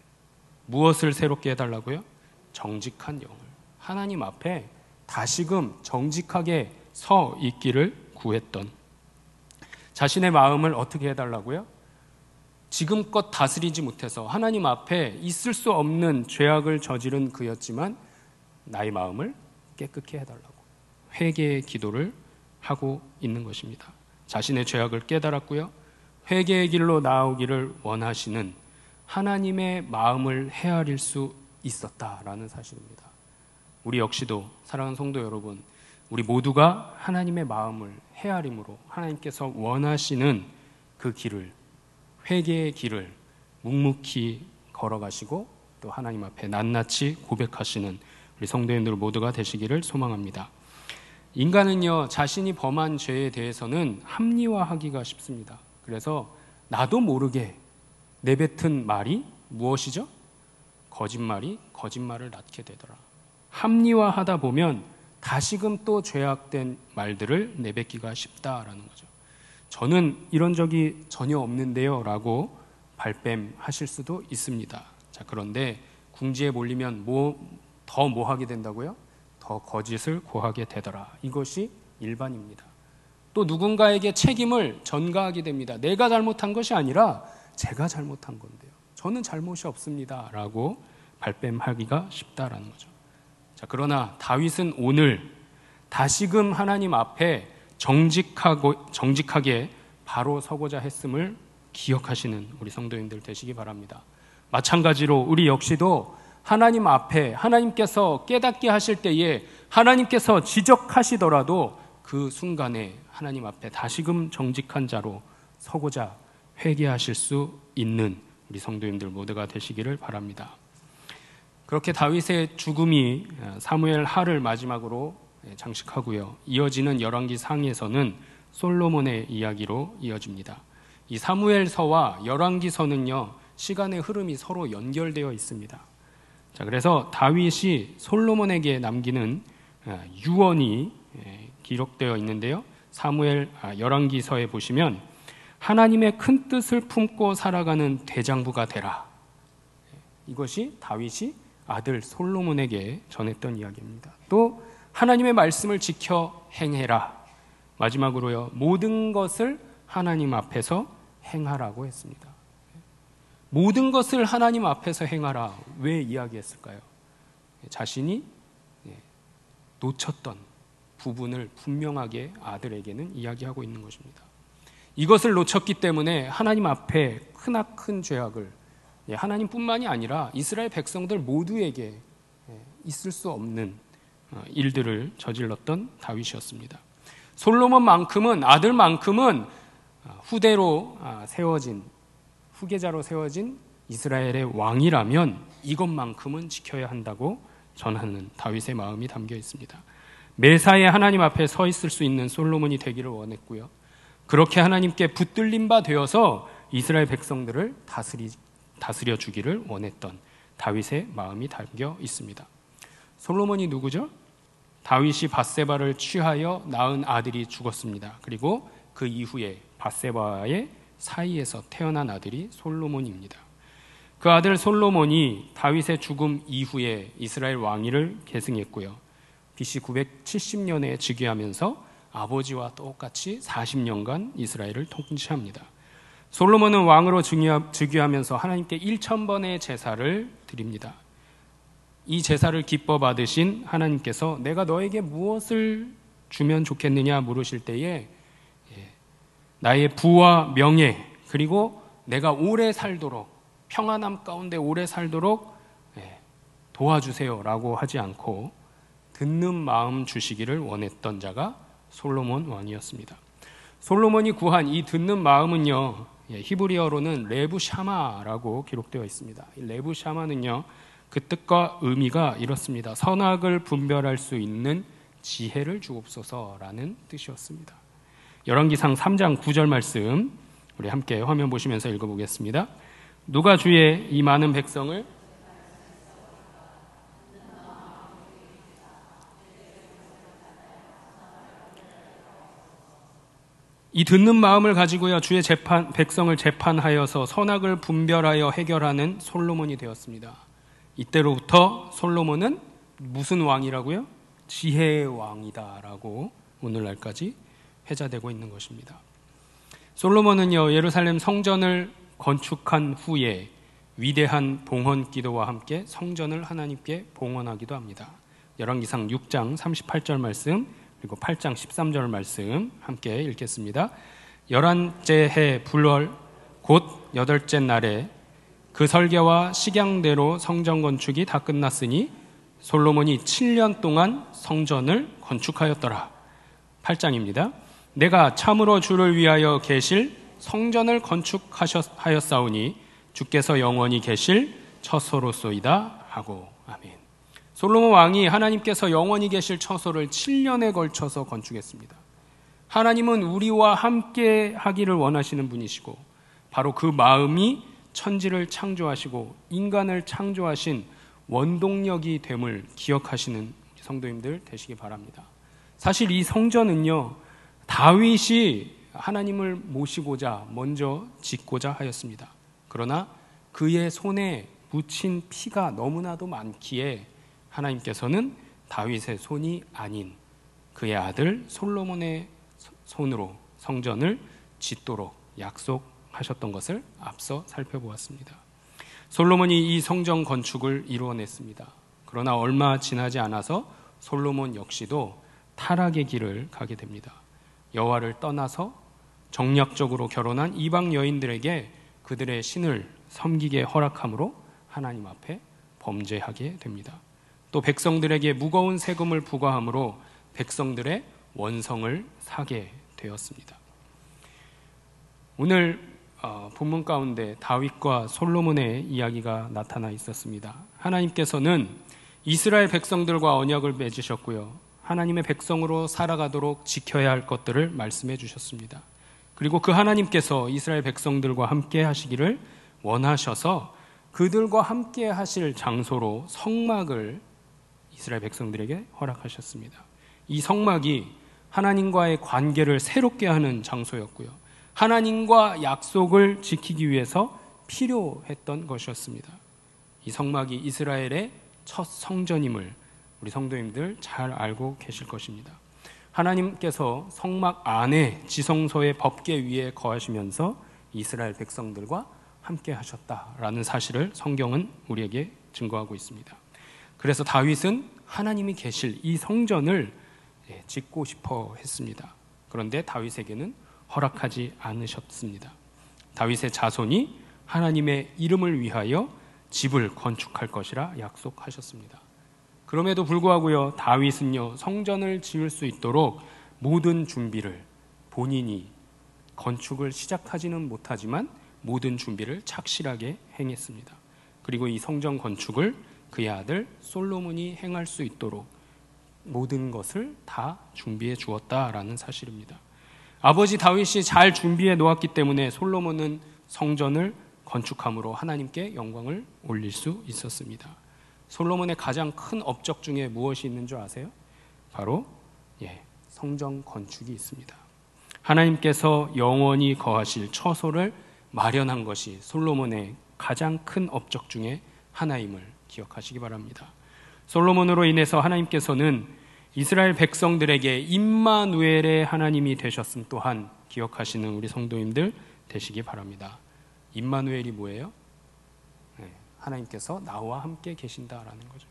무엇을 새롭게 해달라고요? 정직한 영을. 하나님 앞에 다시금 정직하게 서 있기를 구했던 자신의 마음을 어떻게 해달라고요? 지금껏 다스리지 못해서 하나님 앞에 있을 수 없는 죄악을 저지른 그였지만 나의 마음을 깨끗게 해달라고 회개의 기도를 하고 있는 것입니다. 자신의 죄악을 깨달았고요. 회개의 길로 나아오기를 원하시는 하나님의 마음을 헤아릴 수 있었다라는 사실입니다. 우리 역시도 사랑하는 성도 여러분, 우리 모두가 하나님의 마음을 헤아림으로 하나님께서 원하시는 그 길을, 회개의 길을 묵묵히 걸어가시고 또 하나님 앞에 낱낱이 고백하시는 우리 성도님들 모두가 되시기를 소망합니다. 인간은요, 자신이 범한 죄에 대해서는 합리화하기가 쉽습니다. 그래서 나도 모르게 내뱉은 말이 무엇이죠? 거짓말이 거짓말을 낳게 되더라. 합리화하다 보면 다시금 또 죄악된 말들을 내뱉기가 쉽다라는 거죠. 저는 이런 적이 전혀 없는데요 라고 발뺌하실 수도 있습니다. 자, 그런데 궁지에 몰리면 더 하게 된다고요? 더 거짓을 고하게 되더라. 이것이 일반입니다. 또 누군가에게 책임을 전가하게 됩니다. 내가 잘못한 것이 아니라 제가 잘못한 건데요. 저는 잘못이 없습니다 라고 발뺌하기가 쉽다라는 거죠. 자, 그러나 다윗은 오늘 다시금 하나님 앞에 정직하게 바로 서고자 했음을 기억하시는 우리 성도님들 되시기 바랍니다. 마찬가지로 우리 역시도 하나님 앞에 하나님께서 깨닫게 하실 때에 하나님께서 지적하시더라도 그 순간에 하나님 앞에 다시금 정직한 자로 서고자 회개하실 수 있는 우리 성도님들 모두가 되시기를 바랍니다. 그렇게 다윗의 죽음이 사무엘 하를 마지막으로 장식하고요. 이어지는 열왕기 상에서는 솔로몬의 이야기로 이어집니다. 이 사무엘서와 열왕기서는요, 시간의 흐름이 서로 연결되어 있습니다. 자, 그래서 다윗이 솔로몬에게 남기는 유언이 기록되어 있는데요. 열왕기서에 보시면 하나님의 큰 뜻을 품고 살아가는 대장부가 되라. 이것이 다윗이 아들 솔로몬에게 전했던 이야기입니다. 또 하나님의 말씀을 지켜 행해라. 마지막으로요, 모든 것을 하나님 앞에서 행하라고 했습니다. 모든 것을 하나님 앞에서 행하라. 왜 이야기했을까요? 자신이 놓쳤던 부분을 분명하게 아들에게는 이야기하고 있는 것입니다. 이것을 놓쳤기 때문에 하나님 앞에 크나큰 죄악을 하나님뿐만이 아니라 이스라엘 백성들 모두에게 있을 수 없는 일들을 저질렀던 다윗이었습니다. 솔로몬만큼은, 아들만큼은 후계자로 세워진 이스라엘의 왕이라면 이것만큼은 지켜야 한다고 전하는 다윗의 마음이 담겨 있습니다. 매사에 하나님 앞에 서 있을 수 있는 솔로몬이 되기를 원했고요. 그렇게 하나님께 붙들림 바 되어서 이스라엘 백성들을 다스려 주기를 원했던 다윗의 마음이 담겨 있습니다. 솔로몬이 누구죠? 다윗이 밧세바를 취하여 낳은 아들이 죽었습니다. 그리고 그 이후에 밧세바의 사이에서 태어난 아들이 솔로몬입니다. 그 아들 솔로몬이 다윗의 죽음 이후에 이스라엘 왕위를 계승했고요. BC 970년에 즉위하면서 아버지와 똑같이 40년간 이스라엘을 통치합니다. 솔로몬은 왕으로 즉위하면서 하나님께 1000번의 제사를 드립니다. 이 제사를 기뻐 받으신 하나님께서 내가 너에게 무엇을 주면 좋겠느냐 물으실 때에 나의 부와 명예 그리고 내가 오래 살도록 평안함 가운데 오래 살도록 도와주세요라고 하지 않고 듣는 마음 주시기를 원했던 자가 솔로몬 왕이었습니다. 솔로몬이 구한 이 듣는 마음은요, 히브리어로는 레부 샤마라고 기록되어 있습니다. 이 레부 샤마는요, 그 뜻과 의미가 이렇습니다. 선악을 분별할 수 있는 지혜를 주옵소서라는 뜻이었습니다. 열왕기상 3장 9절 말씀 우리 함께 화면 보시면서 읽어보겠습니다. 누가 주의 이 많은 백성을 이 듣는 마음을 가지고요 주의 백성을 재판하여서 선악을 분별하여 해결하는 솔로몬이 되었습니다. 이때로부터 솔로몬은 무슨 왕이라고요? 지혜의 왕이다라고 오늘날까지 회자되고 있는 것입니다. 솔로몬은요 예루살렘 성전을 건축한 후에 위대한 봉헌 기도와 함께 성전을 하나님께 봉헌하기도 합니다. 열왕기상 6장 38절 말씀 그리고 8장 13절 말씀 함께 읽겠습니다. 11째 해 불월 곧 8째 날에 그 설계와 식양대로 성전 건축이 다 끝났으니 솔로몬이 7년 동안 성전을 건축하였더라. 8장입니다. 내가 참으로 주를 위하여 계실 성전을 건축하였사오니 주께서 영원히 계실 처소로소이다 하고 아멘. 솔로몬 왕이 하나님께서 영원히 계실 처소를 7년에 걸쳐서 건축했습니다. 하나님은 우리와 함께 하기를 원하시는 분이시고 바로 그 마음이 천지를 창조하시고 인간을 창조하신 원동력이 됨을 기억하시는 성도님들 되시기 바랍니다. 사실 이 성전은요 다윗이 하나님을 모시고자 먼저 짓고자 하였습니다. 그러나 그의 손에 묻힌 피가 너무나도 많기에 하나님께서는 다윗의 손이 아닌 그의 아들 솔로몬의 손으로 성전을 짓도록 약속하셨던 것을 앞서 살펴보았습니다. 솔로몬이 이 성전 건축을 이루어냈습니다. 그러나 얼마 지나지 않아서 솔로몬 역시도 타락의 길을 가게 됩니다. 여호와를 떠나서 정략적으로 결혼한 이방 여인들에게 그들의 신을 섬기게 허락함으로 하나님 앞에 범죄하게 됩니다. 또 백성들에게 무거운 세금을 부과함으로 백성들의 원성을 사게 되었습니다. 오늘 본문 가운데 다윗과 솔로몬의 이야기가 나타나 있었습니다. 하나님께서는 이스라엘 백성들과 언약을 맺으셨고요. 하나님의 백성으로 살아가도록 지켜야 할 것들을 말씀해 주셨습니다. 그리고 그 하나님께서 이스라엘 백성들과 함께 하시기를 원하셔서 그들과 함께 하실 장소로 성막을 이스라엘 백성들에게 허락하셨습니다. 이 성막이 하나님과의 관계를 새롭게 하는 장소였고요. 하나님과 약속을 지키기 위해서 필요했던 것이었습니다. 이 성막이 이스라엘의 첫 성전임을 우리 성도님들 잘 알고 계실 것입니다. 하나님께서 성막 안에 지성소의 법궤 위에 거하시면서 이스라엘 백성들과 함께 하셨다라는 사실을 성경은 우리에게 증거하고 있습니다. 그래서 다윗은 하나님이 계실 이 성전을 짓고 싶어 했습니다. 그런데 다윗에게는 허락하지 않으셨습니다. 다윗의 자손이 하나님의 이름을 위하여 집을 건축할 것이라 약속하셨습니다. 그럼에도 불구하고요, 다윗은요, 성전을 지을 수 있도록 모든 준비를 본인이 건축을 시작하지는 못하지만 모든 준비를 착실하게 행했습니다. 그리고 이 성전 건축을 그의 아들 솔로몬이 행할 수 있도록 모든 것을 다 준비해 주었다라는 사실입니다. 아버지 다윗이 잘 준비해 놓았기 때문에 솔로몬은 성전을 건축함으로 하나님께 영광을 올릴 수 있었습니다. 솔로몬의 가장 큰 업적 중에 무엇이 있는 줄 아세요? 바로 성전 건축이 있습니다. 하나님께서 영원히 거하실 처소를 마련한 것이 솔로몬의 가장 큰 업적 중에 하나임을 기억하시기 바랍니다. 솔로몬으로 인해서 하나님께서는 이스라엘 백성들에게 임마누엘의 하나님이 되셨음 또한 기억하시는 우리 성도님들 되시기 바랍니다. 임마누엘이 뭐예요? 하나님께서 나와 함께 계신다라는 거죠.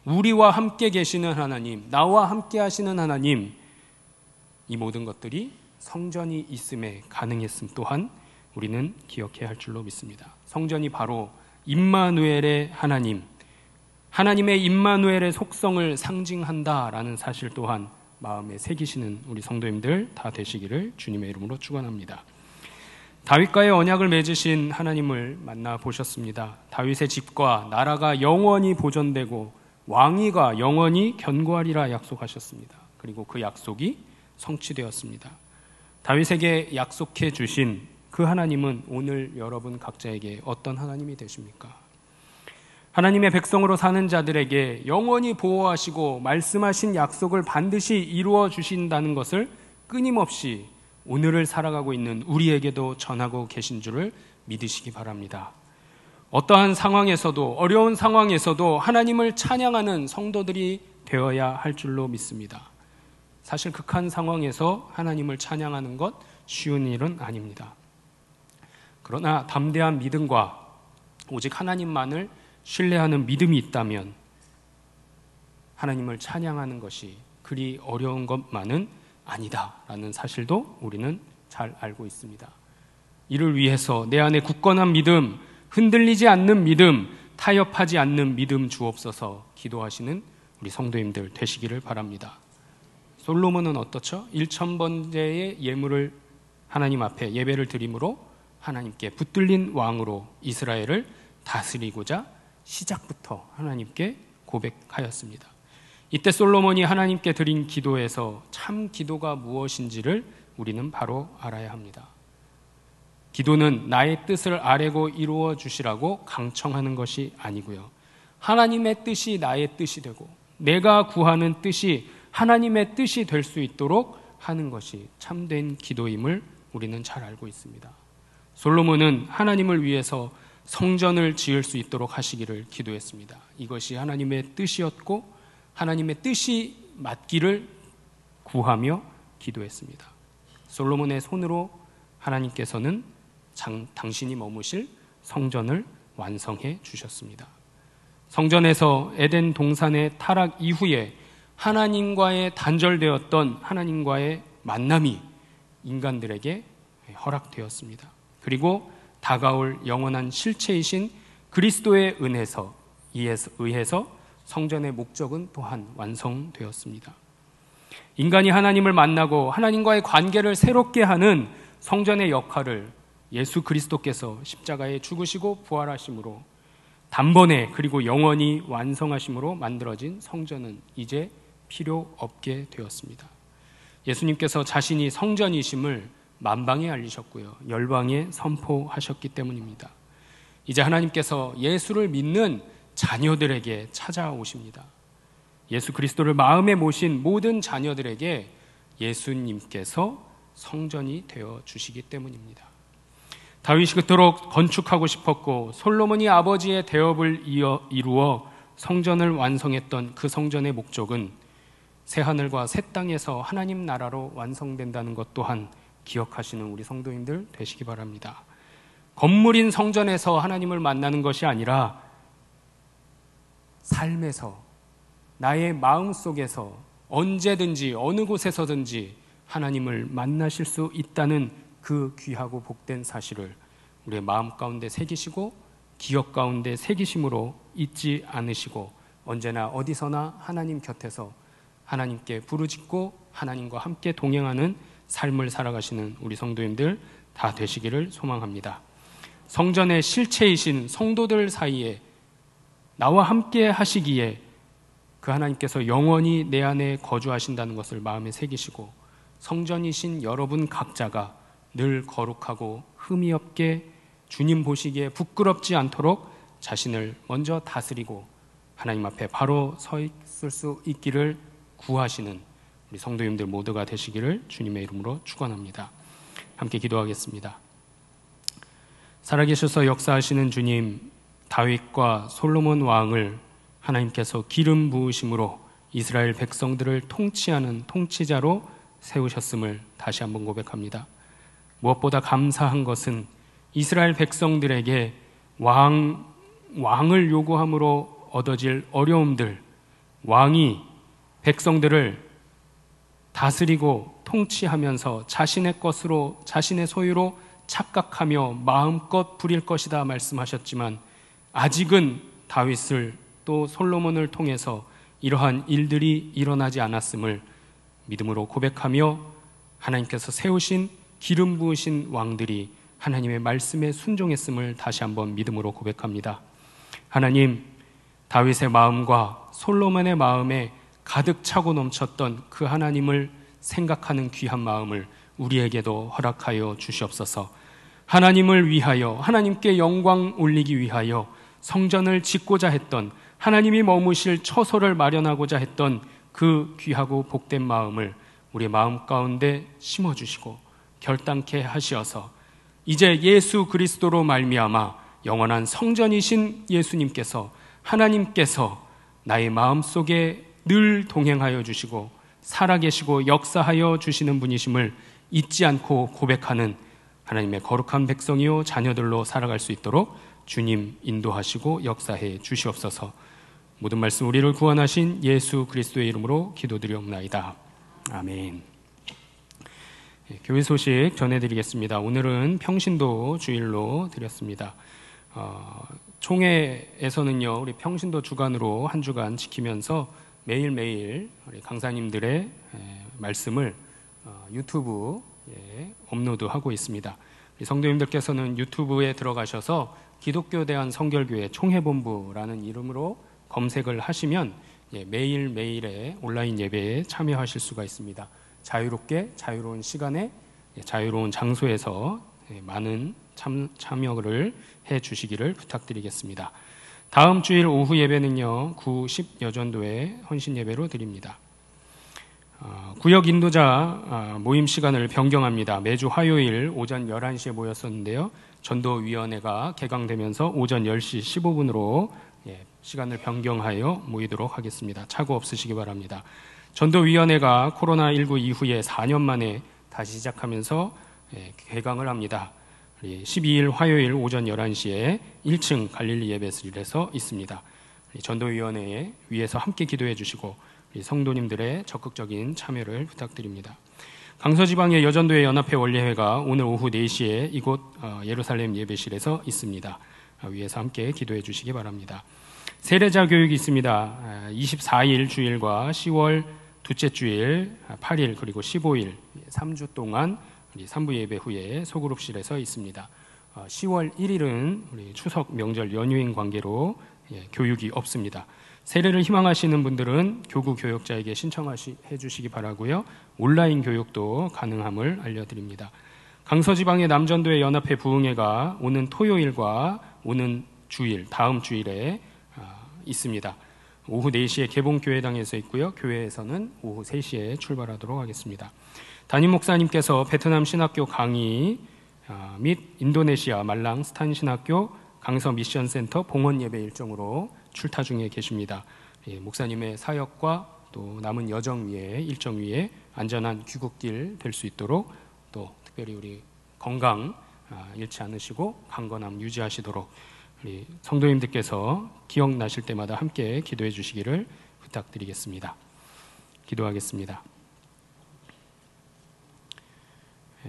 우리와 함께 계시는 하나님, 나와 함께 하시는 하나님, 이 모든 것들이 성전이 있음에 가능했음 또한 우리는 기억해야 할 줄로 믿습니다. 성전이 바로 임마누엘의 하나님, 하나님의 임마누엘의 속성을 상징한다라는 사실 또한 마음에 새기시는 우리 성도님들 다 되시기를 주님의 이름으로 축원합니다. 다윗과의 언약을 맺으신 하나님을 만나 보셨습니다. 다윗의 집과 나라가 영원히 보존되고 왕위가 영원히 견고하리라 약속하셨습니다. 그리고 그 약속이 성취되었습니다. 다윗에게 약속해 주신 그 하나님은 오늘 여러분 각자에게 어떤 하나님이 되십니까? 하나님의 백성으로 사는 자들에게 영원히 보호하시고 말씀하신 약속을 반드시 이루어 주신다는 것을 끊임없이 오늘을 살아가고 있는 우리에게도 전하고 계신 줄을 믿으시기 바랍니다. 어떠한 상황에서도, 어려운 상황에서도 하나님을 찬양하는 성도들이 되어야 할 줄로 믿습니다. 사실 극한 상황에서 하나님을 찬양하는 것 쉬운 일은 아닙니다. 그러나 담대한 믿음과 오직 하나님만을 신뢰하는 믿음이 있다면 하나님을 찬양하는 것이 그리 어려운 것만은 아니다라는 사실도 우리는 잘 알고 있습니다. 이를 위해서 내 안에 굳건한 믿음, 흔들리지 않는 믿음, 타협하지 않는 믿음 주옵소서 기도하시는 우리 성도님들 되시기를 바랍니다. 솔로몬은 어떻죠? 1000번째의 예물을 하나님 앞에 예배를 드림으로 하나님께 붙들린 왕으로 이스라엘을 다스리고자 시작부터 하나님께 고백하였습니다. 이때 솔로몬이 하나님께 드린 기도에서 참 기도가 무엇인지를 우리는 바로 알아야 합니다. 기도는 나의 뜻을 아뢰고 이루어 주시라고 강청하는 것이 아니고요. 하나님의 뜻이 나의 뜻이 되고 내가 구하는 뜻이 하나님의 뜻이 될 수 있도록 하는 것이 참된 기도임을 우리는 잘 알고 있습니다. 솔로몬은 하나님을 위해서 성전을 지을 수 있도록 하시기를 기도했습니다. 이것이 하나님의 뜻이었고 하나님의 뜻이 맞기를 구하며 기도했습니다. 솔로몬의 손으로 하나님께서는 당신이 머무실 성전을 완성해 주셨습니다. 성전에서 에덴 동산의 타락 이후에 하나님과의 단절되었던 하나님과의 만남이 인간들에게 허락되었습니다. 그리고 다가올 영원한 실체이신 그리스도의 은혜에서 의해서 성전의 목적은 또한 완성되었습니다. 인간이 하나님을 만나고 하나님과의 관계를 새롭게 하는 성전의 역할을 예수 그리스도께서 십자가에 죽으시고 부활하심으로 단번에 그리고 영원히 완성하심으로 만들어진 성전은 이제 필요 없게 되었습니다. 예수님께서 자신이 성전이심을 만방에 알리셨고요. 열방에 선포하셨기 때문입니다. 이제 하나님께서 예수를 믿는 자녀들에게 찾아오십니다. 예수 그리스도를 마음에 모신 모든 자녀들에게 예수님께서 성전이 되어 주시기 때문입니다. 다윗이 그토록 건축하고 싶었고 솔로몬이 아버지의 대업을 이루어 성전을 완성했던 그 성전의 목적은 새하늘과 새 땅에서 하나님 나라로 완성된다는 것 또한 기억하시는 우리 성도님들 되시기 바랍니다. 건물인 성전에서 하나님을 만나는 것이 아니라 삶에서 나의 마음속에서 언제든지 어느 곳에서든지 하나님을 만나실 수 있다는 그 귀하고 복된 사실을 우리의 마음 가운데 새기시고 기억 가운데 새기심으로 잊지 않으시고 언제나 어디서나 하나님 곁에서 하나님께 부르짖고 하나님과 함께 동행하는 삶을 살아가시는 우리 성도님들 다 되시기를 소망합니다. 성전의 실체이신 성도들 사이에 나와 함께 하시기에 그 하나님께서 영원히 내 안에 거주하신다는 것을 마음에 새기시고 성전이신 여러분 각자가 늘 거룩하고 흠이 없게 주님 보시기에 부끄럽지 않도록 자신을 먼저 다스리고 하나님 앞에 바로 서 있을 수 있기를 구하시는 우리 성도님들 모두가 되시기를 주님의 이름으로 축원합니다. 함께 기도하겠습니다. 살아계셔서 역사하시는 주님, 다윗과 솔로몬 왕을 하나님께서 기름 부으심으로 이스라엘 백성들을 통치하는 통치자로 세우셨음을 다시 한번 고백합니다. 무엇보다 감사한 것은 이스라엘 백성들에게 왕을 요구함으로 얻어질 어려움들, 왕이 백성들을 다스리고 통치하면서 자신의 것으로, 자신의 소유로 착각하며 마음껏 부릴 것이다 말씀하셨지만 아직은 다윗을 또 솔로몬을 통해서 이러한 일들이 일어나지 않았음을 믿음으로 고백하며 하나님께서 세우신 기름 부으신 왕들이 하나님의 말씀에 순종했음을 다시 한번 믿음으로 고백합니다. 하나님, 다윗의 마음과 솔로몬의 마음에 가득 차고 넘쳤던 그 하나님을 생각하는 귀한 마음을 우리에게도 허락하여 주시옵소서. 하나님을 위하여, 하나님께 영광 올리기 위하여 성전을 짓고자 했던, 하나님이 머무실 처소를 마련하고자 했던 그 귀하고 복된 마음을 우리의 마음 가운데 심어주시고 결단케 하시어서 이제 예수 그리스도로 말미암아 영원한 성전이신 예수님께서, 하나님께서 나의 마음속에 늘 동행하여 주시고 살아계시고 역사하여 주시는 분이심을 잊지 않고 고백하는 하나님의 거룩한 백성이요 자녀들로 살아갈 수 있도록 주님 인도하시고 역사해 주시옵소서. 모든 말씀 우리를 구원하신 예수 그리스도의 이름으로 기도드리옵나이다. 아멘. 교회 소식 전해드리겠습니다. 오늘은 평신도 주일로 드렸습니다. 총회에서는요, 우리 평신도 주간으로 한 주간 지키면서 매일매일 우리 강사님들의 말씀을 유튜브에 업로드하고 있습니다. 성도님들께서는 유튜브에 들어가셔서 기독교 대한 성결교회 총회본부라는 이름으로 검색을 하시면 매일매일의 온라인 예배에 참여하실 수가 있습니다. 자유롭게 자유로운 시간에 자유로운 장소에서 많은 참여를 해 주시기를 부탁드리겠습니다. 다음 주일 오후 예배는요, 9, 10 여전도의 헌신 예배로 드립니다. 구역 인도자 모임 시간을 변경합니다. 매주 화요일 오전 11시에 모였었는데요, 전도위원회가 개강되면서 오전 10시 15분으로 시간을 변경하여 모이도록 하겠습니다. 착오 없으시기 바랍니다. 전도위원회가 코로나19 이후에 4년 만에 다시 시작하면서 개강을 합니다. 12일 화요일 오전 11시에 1층 갈릴리 예배실에서 있습니다. 전도위원회에 위에서 함께 기도해 주시고 성도님들의 적극적인 참여를 부탁드립니다. 강서지방의 여전도회 연합회 원례회가 오늘 오후 4시에 이곳 예루살렘 예배실에서 있습니다. 위에서 함께 기도해 주시기 바랍니다. 세례자 교육이 있습니다. 24일 주일과 10월 둘째 주일 8일 그리고 15일 3주 동안 우리 3부 예배 후에 소그룹실에서 있습니다. 10월 1일은 우리 추석 명절 연휴인 관계로 교육이 없습니다. 세례를 희망하시는 분들은 교구 교역자에게 신청해 주시기 바라고요. 온라인 교육도 가능함을 알려드립니다. 강서지방의 남전도회 연합회 부흥회가 오는 토요일과 오는 주일, 다음 주일에 있습니다. 오후 4시에 개봉교회당에서 있고요. 교회에서는 오후 3시에 출발하도록 하겠습니다. 담임 목사님께서 베트남 신학교 강의 및 인도네시아 말랑 스탄 신학교 강서 미션센터 봉헌 예배 일정으로 출타 중에 계십니다. 목사님의 사역과 또 남은 여정 위에 일정 위에 안전한 귀국길 될 수 있도록 또 특별히 우리 건강 잃지 않으시고 강건함 유지하시도록 우리 성도님들께서 기억나실 때마다 함께 기도해 주시기를 부탁드리겠습니다. 기도하겠습니다.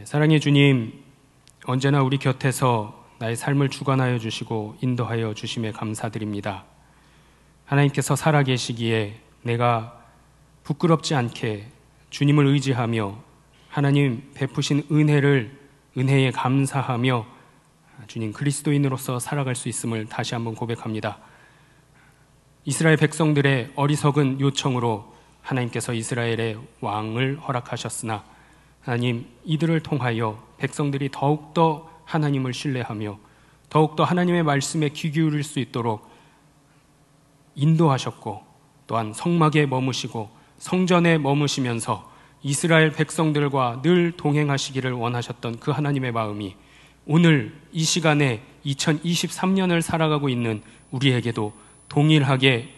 사랑의 주님, 언제나 우리 곁에서 나의 삶을 주관하여 주시고 인도하여 주심에 감사드립니다. 하나님께서 살아계시기에 내가 부끄럽지 않게 주님을 의지하며 하나님 베푸신 은혜에 감사하며 주님 그리스도인으로서 살아갈 수 있음을 다시 한번 고백합니다. 이스라엘 백성들의 어리석은 요청으로 하나님께서 이스라엘의 왕을 허락하셨으나 하나님 이들을 통하여 백성들이 더욱더 하나님을 신뢰하며 더욱더 하나님의 말씀에 귀 기울일 수 있도록 인도하셨고 또한 성막에 머무시고 성전에 머무시면서 이스라엘 백성들과 늘 동행하시기를 원하셨던 그 하나님의 마음이 오늘 이 시간에 2023년을 살아가고 있는 우리에게도 동일하게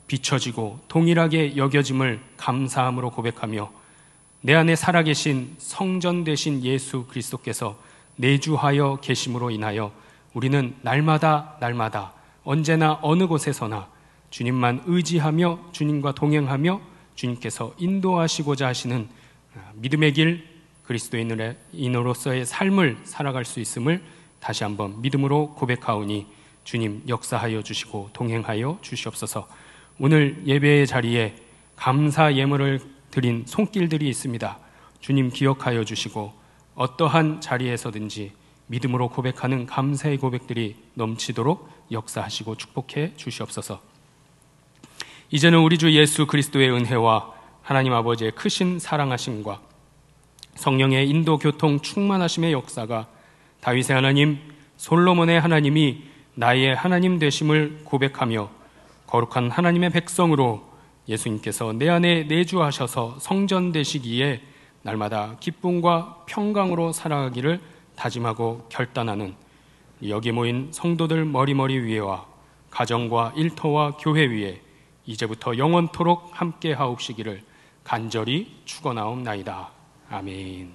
비춰지고 동일하게 여겨짐을 감사함으로 고백하며 내 안에 살아계신 성전 되신 예수 그리스도께서 내주하여 계심으로 인하여 우리는 날마다 언제나 어느 곳에서나 주님만 의지하며 주님과 동행하며 주님께서 인도하시고자 하시는 믿음의 길 그리스도인으로서의 삶을 살아갈 수 있음을 다시 한번 믿음으로 고백하오니 주님 역사하여 주시고 동행하여 주시옵소서. 오늘 예배의 자리에 감사 예물을 드린 손길들이 있습니다. 주님 기억하여 주시고 어떠한 자리에서든지 믿음으로 고백하는 감사의 고백들이 넘치도록 역사하시고 축복해 주시옵소서. 이제는 우리 주 예수 그리스도의 은혜와 하나님 아버지의 크신 사랑하심과 성령의 인도 교통 충만하심의 역사가 다윗의 하나님 솔로몬의 하나님이 나의 하나님 되심을 고백하며 거룩한 하나님의 백성으로 예수님께서 내 안에 내주하셔서 성전 되시기에 날마다 기쁨과 평강으로 살아가기를 다짐하고 결단하는 여기 모인 성도들 머리머리 위에와 가정과 일터와 교회 위에 이제부터 영원토록 함께 하옵시기를 간절히 축원하옵나이다. 아멘.